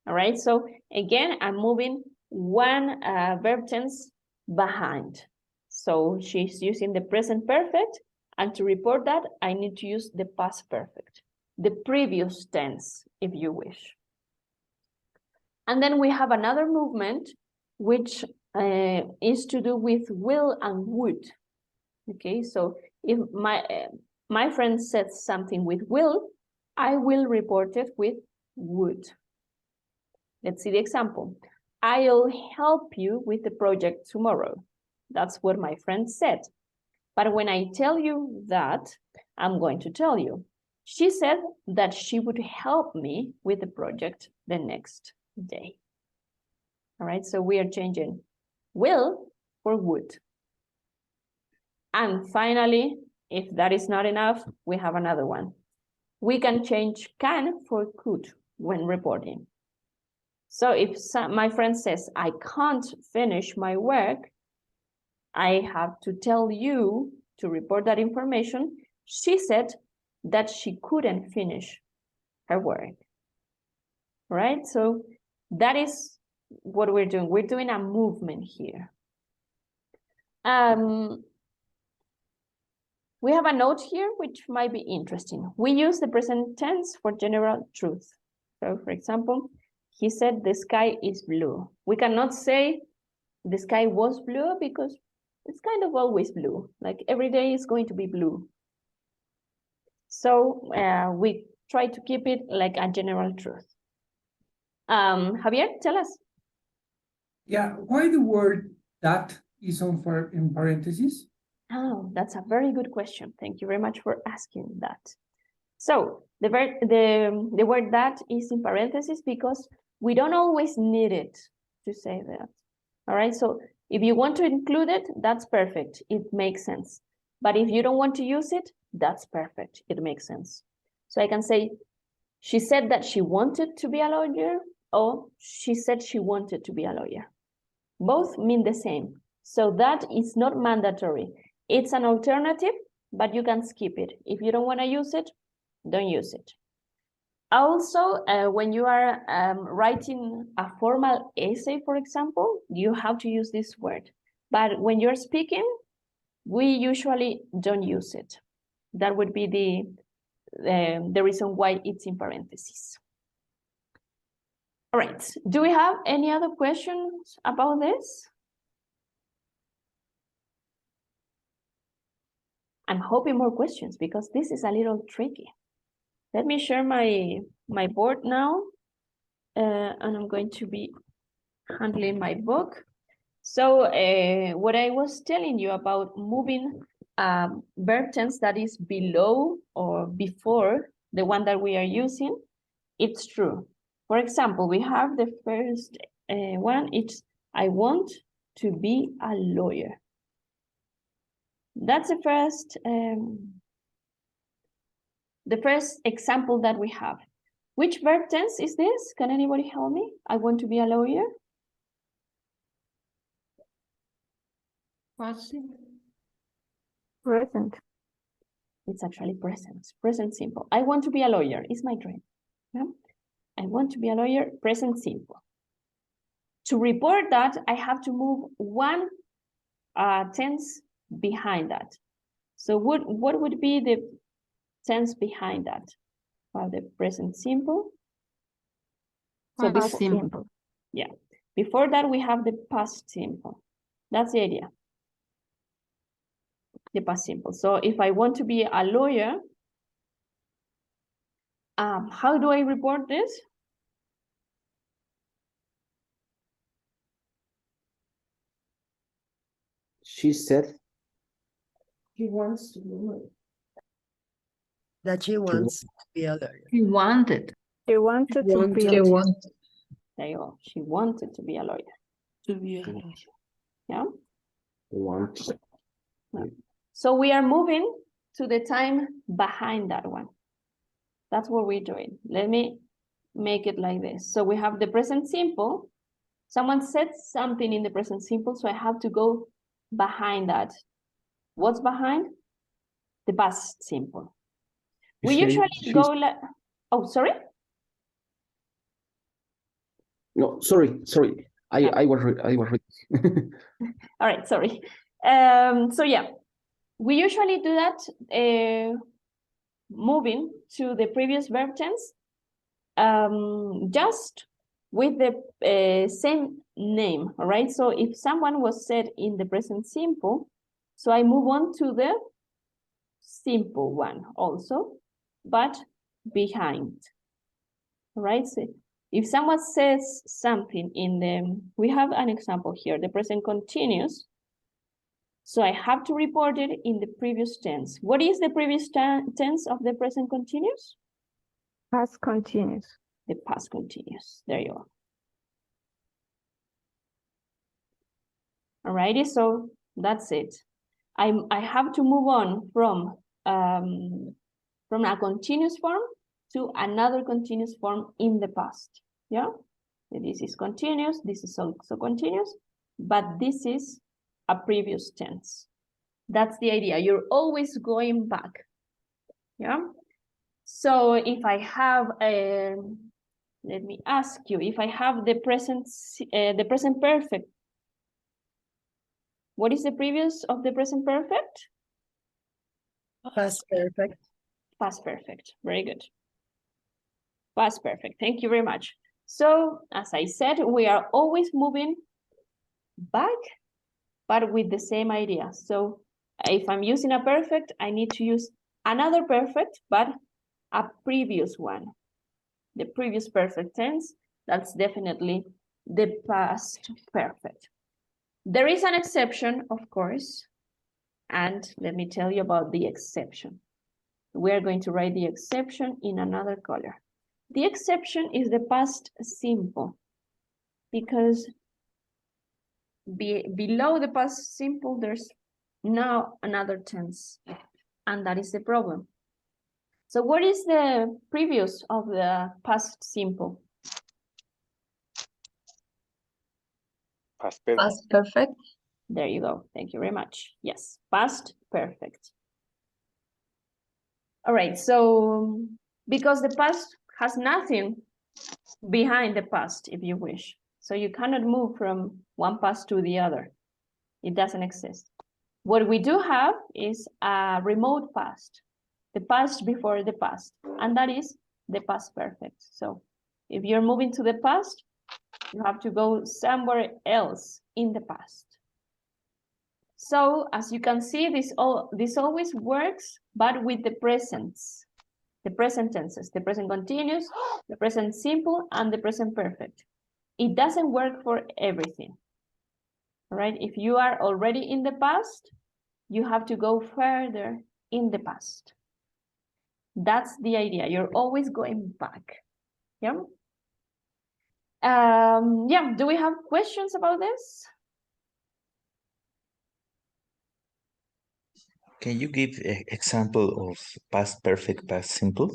All right, so again, I'm moving one verb tense behind. So she's using the present perfect, and to report that, I need to use the past perfect, the previous tense, if you wish. And then we have another movement, which is to do with will and would. Okay, so if my friend says something with will, I will report it with would. Let's see the example. I'll help you with the project tomorrow. That's what my friend said. But when I tell you that, I'm going to tell you, she said that she would help me with the project the next day. All right, so we are changing will for would. And finally, if that is not enough, we have another one. We can change can for could when reporting. So if my friend says, I can't finish my work, I have to tell you to report that information. She said that she couldn't finish her work. Right? So that is what we're doing. We're doing a movement here. We have a note here which might be interesting. We use the present tense for general truth. So for example, he said the sky is blue. We cannot say the sky was blue because it's kind of always blue. Like every day is going to be blue. So we try to keep it like a general truth. Javier, tell us. Yeah, why the word that is in parentheses? Oh, that's a very good question. Thank you very much for asking that. So the word that is in parentheses because we don't always need it to say that. All right, so if you want to include it, that's perfect. It makes sense. But if you don't want to use it, that's perfect. It makes sense. So I can say, she said that she wanted to be a lawyer, or she said she wanted to be a lawyer. Both mean the same. So that is not mandatory. It's an alternative, but you can skip it. If you don't want to use it, don't use it. Also, when you are writing a formal essay, for example, you have to use this word. But when you're speaking, we usually don't use it. That would be the reason why it's in parentheses. All right, do we have any other questions about this? I'm hoping more questions because this is a little tricky. Let me share my board now, and I'm going to be handling my book. So what I was telling you about moving verb tense that is below or before the one that we are using, it's true. For example, we have the first one, it's I want to be a lawyer. That's the first example that we have. Which verb tense is this? Can anybody help me? I want to be a lawyer. Present. It's actually present simple. I want to be a lawyer, it's my dream. Yeah? I want to be a lawyer, present simple. To report that, I have to move one tense behind that. So what would be the tense behind that? For the present simple. So Past simple. Yeah. Before that, we have the past simple. That's the idea. The past simple. So if I want to be a lawyer, how do I report this? She said He wants to do it. That she wants to be a lawyer. She wanted. She wanted to be She a wanted. There you go. She wanted to be a lawyer. Yeah. want. So we are moving to the time behind that one. That's what we're doing. Let me make it like this. So we have the present simple. Someone said something in the present simple, so I have to go behind that. What's behind? The past simple. We usually go like, oh, sorry? No, sorry. I was reading. All right, sorry. So yeah, we usually do that moving to the previous verb tense, just with the same name, all right? So if someone was said in the present simple, so I move on to the simple one also, but behind, all right? So if someone says something in the, we have an example here, the present continuous. So I have to report it in the previous tense. What is the previous tense of the present continuous? past continuous. The past continuous. There you are. Alrighty, so that's it. I have to move on from a continuous form to another continuous form in the past. Yeah, this is continuous. This is also continuous, but this is a previous tense. That's the idea. You're always going back. Yeah. So if I have a, let me ask you, if I have the present perfect, what is the previous of the present perfect? Past perfect. Past perfect. Very good. Past perfect. Thank you very much. So as I said, we are always moving back, but with the same idea. So if I'm using a perfect, I need to use another perfect, but a previous one. The previous perfect tense, that's definitely the past perfect. There is an exception, of course, and let me tell you about the exception. We're going to write the exception in another color. The exception is the past simple, because below the past simple, there's now another tense, and that is the problem. So what is the previous of the past simple? Past perfect. Past perfect. There you go. Thank you very much. Yes, past perfect. All right, so because the past has nothing behind the past, if you wish. So you cannot move from one past to the other. It doesn't exist. What we do have is a remote past, the past before the past, and that is the past perfect. So if you're moving to the past, you have to go somewhere else in the past. So as you can see, this always works, but with the presents, the present tenses, the present continuous, the present simple, and the present perfect. It doesn't work for everything. All right, if you are already in the past, you have to go further in the past. That's the idea. You're always going back. Yeah. Yeah. Do we have questions about this? Can you give an example of past perfect, past simple?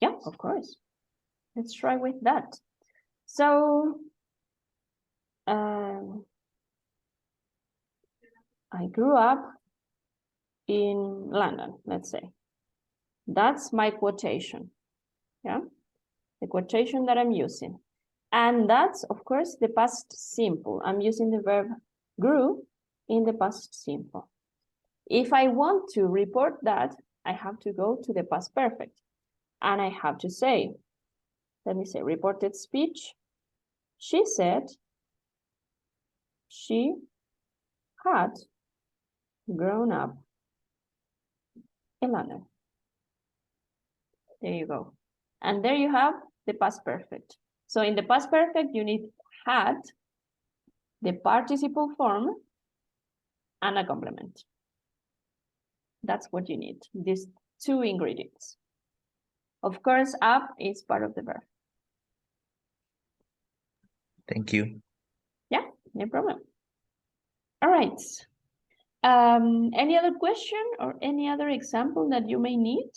Yeah, of course. Let's try with that. So, I grew up in London, let's say. That's my quotation, yeah? The quotation that I'm using. And that's, of course, the past simple. I'm using the verb grew in the past simple. If I want to report that, I have to go to the past perfect. And I have to say, let me say, reported speech. She said she had grown up in London. There you go. And there you have the past perfect. So in the past perfect, you need had, the participle form, and a complement. That's what you need, these two ingredients. Of course, up is part of the verb. Thank you. Yeah, no problem. All right. Any other question or any other example that you may need?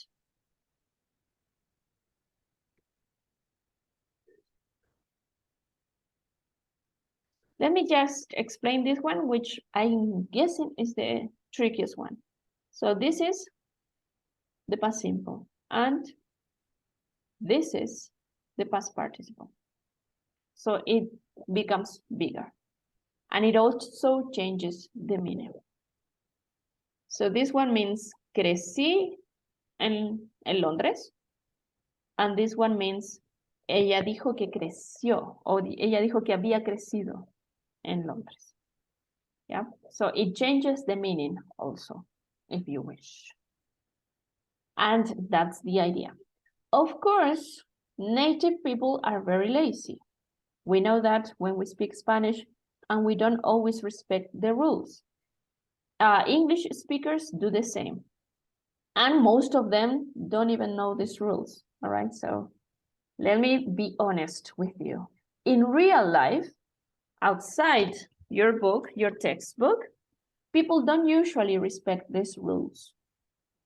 Let me just explain this one, which I'm guessing is the trickiest one. So this is the past simple, and this is the past participle. So it becomes bigger, and it also changes the meaning. So this one means crecí en Londres, and this one means ella dijo que creció, o ella dijo que había crecido en Londres. Yeah, so it changes the meaning also, if you wish. And that's the idea. Of course, native people are very lazy. We know that when we speak Spanish, and we don't always respect the rules. English speakers do the same. And most of them don't even know these rules, all right? So let me be honest with you. In real life, outside your book, your textbook, people don't usually respect these rules,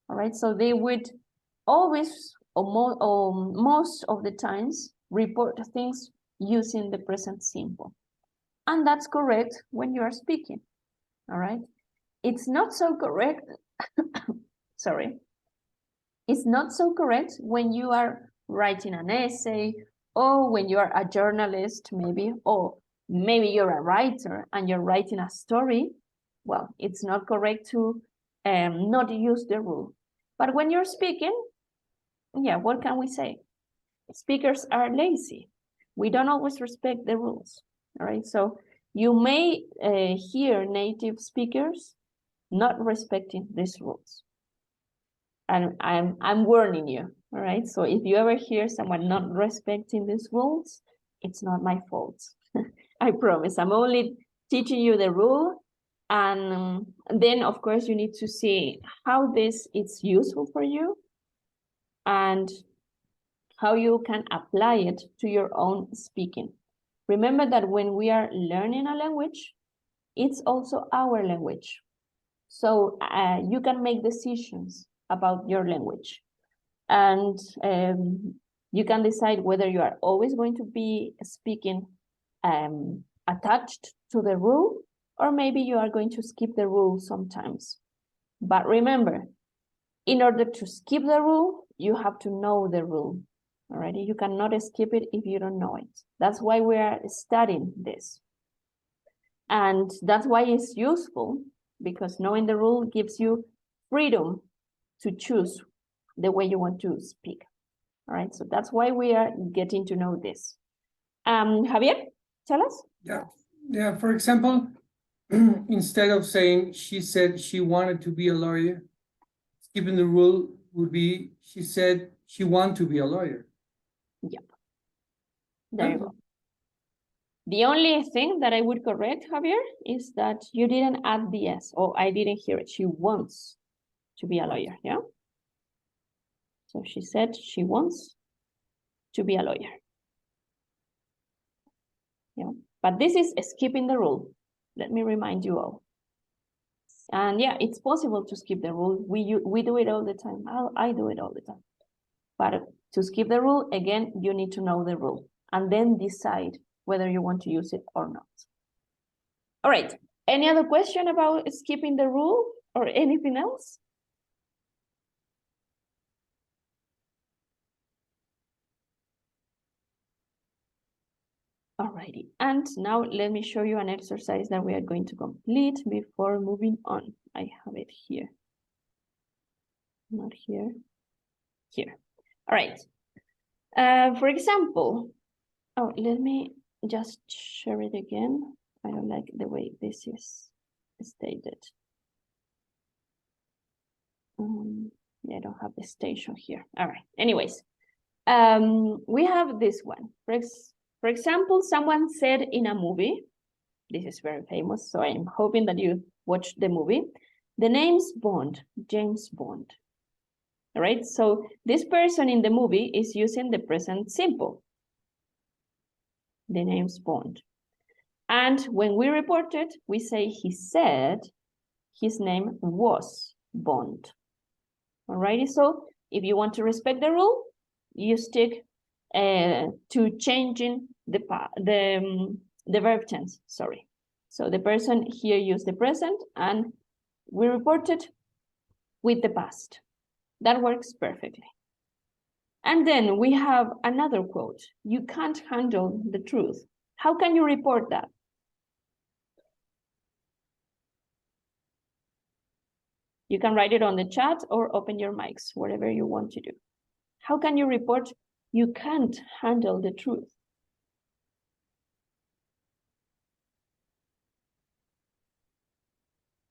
all right? So they would always, or most of the times, report things using the present simple. And that's correct when you are speaking, all right? It's not so correct, sorry. It's not so correct when you are writing an essay, or when you are a journalist, maybe, or maybe you're a writer and you're writing a story. Well, it's not correct to not use the rule. But when you're speaking, yeah, what can we say? Speakers are lazy. We don't always respect the rules, all right? So you may hear native speakers not respecting these rules. And I'm warning you, all right? So if you ever hear someone not respecting these rules, it's not my fault. I promise. I'm only teaching you the rule. And then, of course, you need to see how this is useful for you and how you can apply it to your own speaking. Remember that when we are learning a language, it's also our language. So you can make decisions about your language. And you can decide whether you are always going to be speaking attached to the rule, or maybe you are going to skip the rule sometimes. But remember, in order to skip the rule, you have to know the rule. Alrighty, you cannot skip it if you don't know it. That's why we are studying this. And that's why it's useful, because knowing the rule gives you freedom to choose the way you want to speak. All right, so that's why we are getting to know this. Javier, tell us. Yeah. For example, instead of saying she said she wanted to be a lawyer, skipping the rule would be she said she wanted to be a lawyer. Yep. There you go. The only thing that I would correct, Javier, is that you didn't add the S, or I didn't hear it. She wants to be a lawyer, yeah? So she said she wants to be a lawyer. Yeah, but this is skipping the rule. Let me remind you all. And yeah, it's possible to skip the rule. We do it all the time. I do it all the time. But to skip the rule, again, you need to know the rule and then decide whether you want to use it or not. All right, any other question about skipping the rule or anything else? Alrighty, and now let me show you an exercise that we are going to complete before moving on. I have it here. Not here, here. All right. For example, oh, let me just share it again. I don't like the way this is stated. Yeah, I don't have the station here. All right, anyways, we have this one. For example, someone said in a movie, this is very famous, so I'm hoping that you watched the movie. The name's Bond, James Bond. All right, so this person in the movie is using the present simple. The name's Bond. And when we report it, we say he said his name was Bond. All righty, so if you want to respect the rule, you stick to changing the verb tense, sorry. So the person here used the present and we reported with the past. That works perfectly. And then we have another quote. You can't handle the truth. How can you report that? You can write it on the chat or open your mics, whatever you want to do. How can you report you can't handle the truth?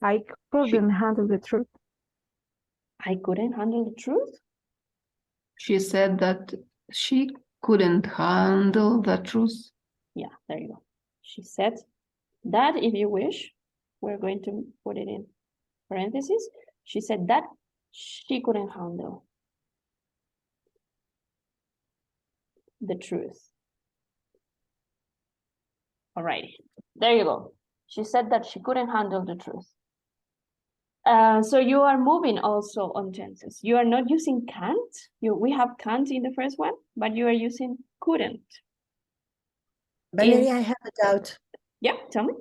I couldn't handle the truth. I couldn't handle the truth? She said that she couldn't handle the truth. Yeah, there you go. She said that, if you wish, we're going to put it in parentheses. She said that she couldn't handle the truth. All right, there you go. She said that she couldn't handle the truth. So you are moving also on tenses. You are not using can't. We have can't in the first one, but you are using couldn't. Valeria, I have a doubt. Yeah, tell me.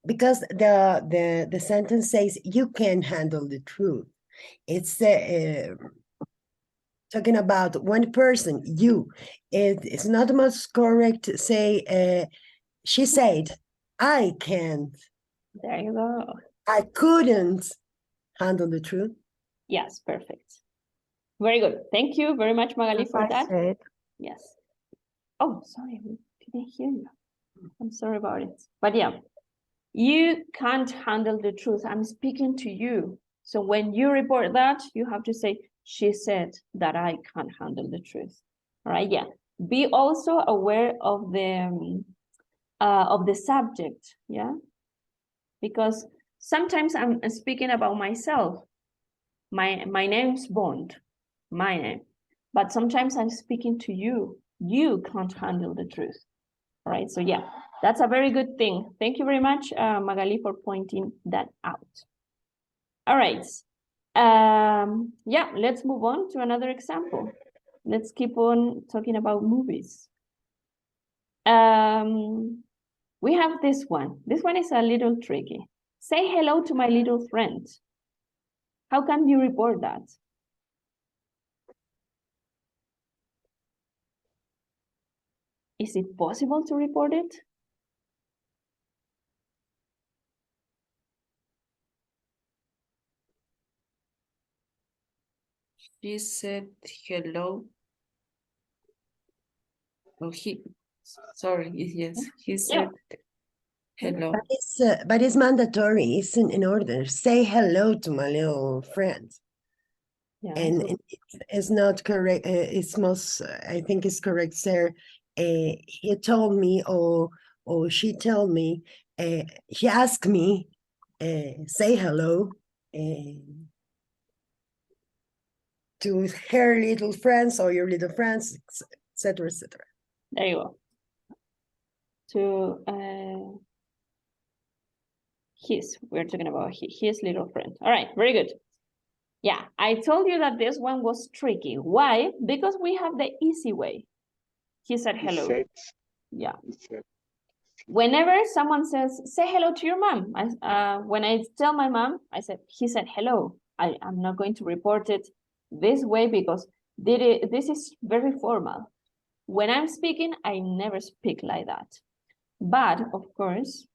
Because the sentence says you can handle the truth. It's talking about one person, you. It's not most correct to say, she said, I can't. There you go. I couldn't handle the truth. Yes, perfect. Very good. Thank you very much, Magali, for that. Said. Yes. Oh, sorry, we didn't hear you. I'm sorry about it. But yeah, you can't handle the truth. I'm speaking to you. So when you report that, you have to say, she said that I can't handle the truth. All right, yeah. Be also aware of the subject, yeah? Because sometimes I'm speaking about myself. My name's Bond, my name. But sometimes I'm speaking to you. You can't handle the truth. All right, so yeah, that's a very good thing. Thank you very much, Magali, for pointing that out. All right, yeah, let's move on to another example. Let's keep on talking about movies. We have this one. This one is a little tricky. Say hello to my little friend. How can you report that? Is it possible to report it? She said hello. Oh, sorry, yes, he said hello. But it's mandatory. It's in order. Say hello to my little friend. Yeah, And so it's not correct. It's most, I think it's correct, sir. He told me, or she told me, she asked me, say hello to her little friends or your little friends, etc., etc. there you go. To we're talking about his little friend. All right, very good. Yeah, I told you that this one was tricky. Why? Because we have the easy way. He said hello. Yeah. Whenever someone says, say hello to your mom, when I tell my mom, he said hello. I'm not going to report it this way because this is very formal. When I'm speaking, I never speak like that. But of course,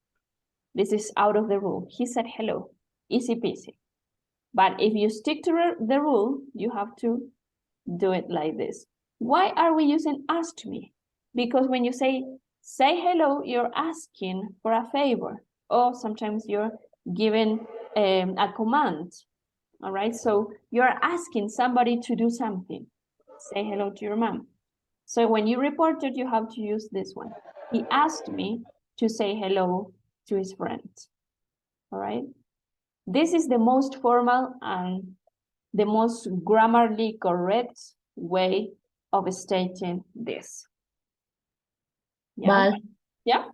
this is out of the rule. He said hello, easy peasy. But if you stick to the rule, you have to do it like this. Why are we using asked me? Because when you say hello, you're asking for a favor, or sometimes you're giving a command. All right, so you're asking somebody to do something. Say hello to your mom. So when you report it, you have to use this one. He asked me to say hello to his friend. All right. This is the most formal and the most grammatically correct way of stating this. Yeah. But yeah.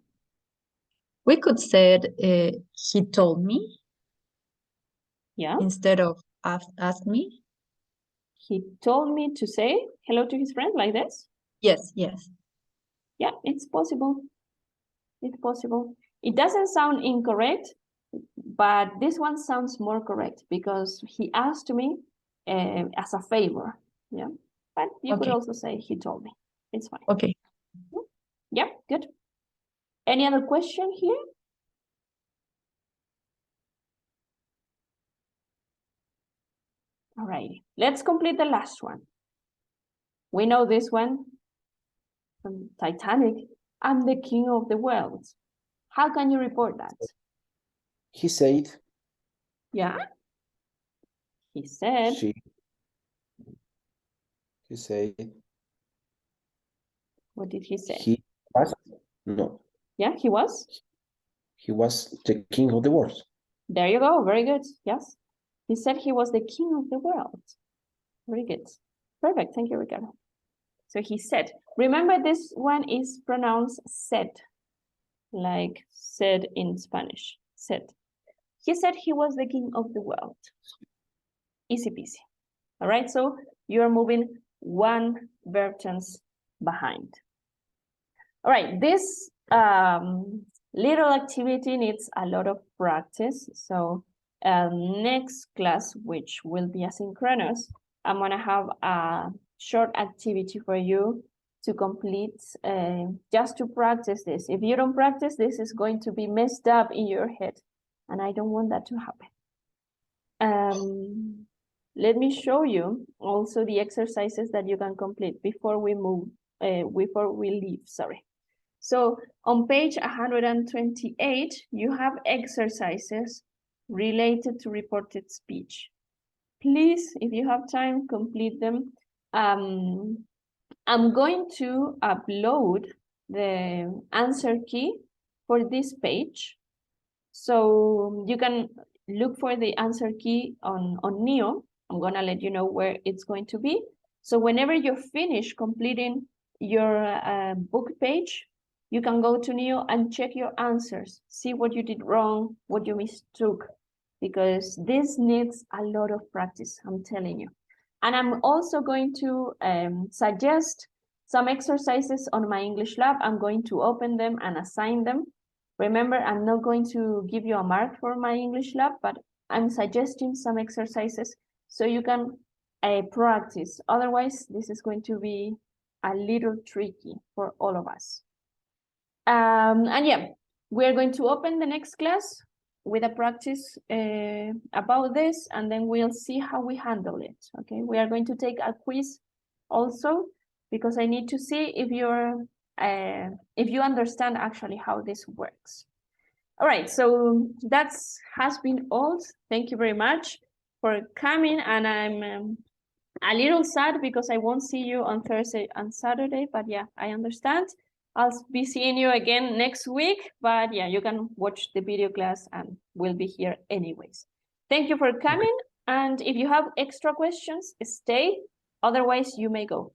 We could say he told me. Yeah. Instead of asked me. He told me to say hello to his friend like this? Yes, yes. Yeah, it's possible. It's possible. It doesn't sound incorrect, but this one sounds more correct because he asked me as a favor. Yeah, but you could also say he told me. It's fine. Okay. Yeah, good. Any other question here? All right, let's complete the last one. We know this one from Titanic. I'm the king of the world. How can you report that? He said. Yeah. He said. He said. What did he say? He was. No. Yeah, he was. He was the king of the world. There you go. Very good. Yes. He said he was the king of the world. Very good. Perfect. Thank you, Ricardo. So he said, remember this one is pronounced said, like said in Spanish, said. He said he was the king of the world. Easy peasy. All right, so you're moving one verb tense behind. All right, this little activity needs a lot of practice. So next class, which will be asynchronous, I'm gonna have a short activity for you to complete, just to practice this. If you don't practice, this is going to be messed up in your head, and I don't want that to happen. Let me show you also the exercises that you can complete before we move, before we leave, sorry. So on page 128, you have exercises related to reported speech. Please, if you have time, complete them. I'm going to upload the answer key for this page. So you can look for the answer key on Neo. I'm gonna let you know where it's going to be. So whenever you're finished completing your book page, you can go to Neo and check your answers, see what you did wrong, what you mistook, because this needs a lot of practice, I'm telling you. And I'm also going to suggest some exercises on my English Lab. I'm going to open them and assign them. Remember, I'm not going to give you a mark for my English Lab, but I'm suggesting some exercises so you can practice. Otherwise, this is going to be a little tricky for all of us. And yeah, we're going to open the next class with a practice about this, and then we'll see how we handle it. Okay, we are going to take a quiz also, because I need to see if you understand actually how this works. All right, so that's has been all. Thank you very much for coming, and I'm a little sad because I won't see you on Thursday and Saturday, but yeah, I understand. I'll be seeing you again next week, but yeah, you can watch the video class and we'll be here anyways. Thank you for coming, and if you have extra questions, stay, otherwise you may go.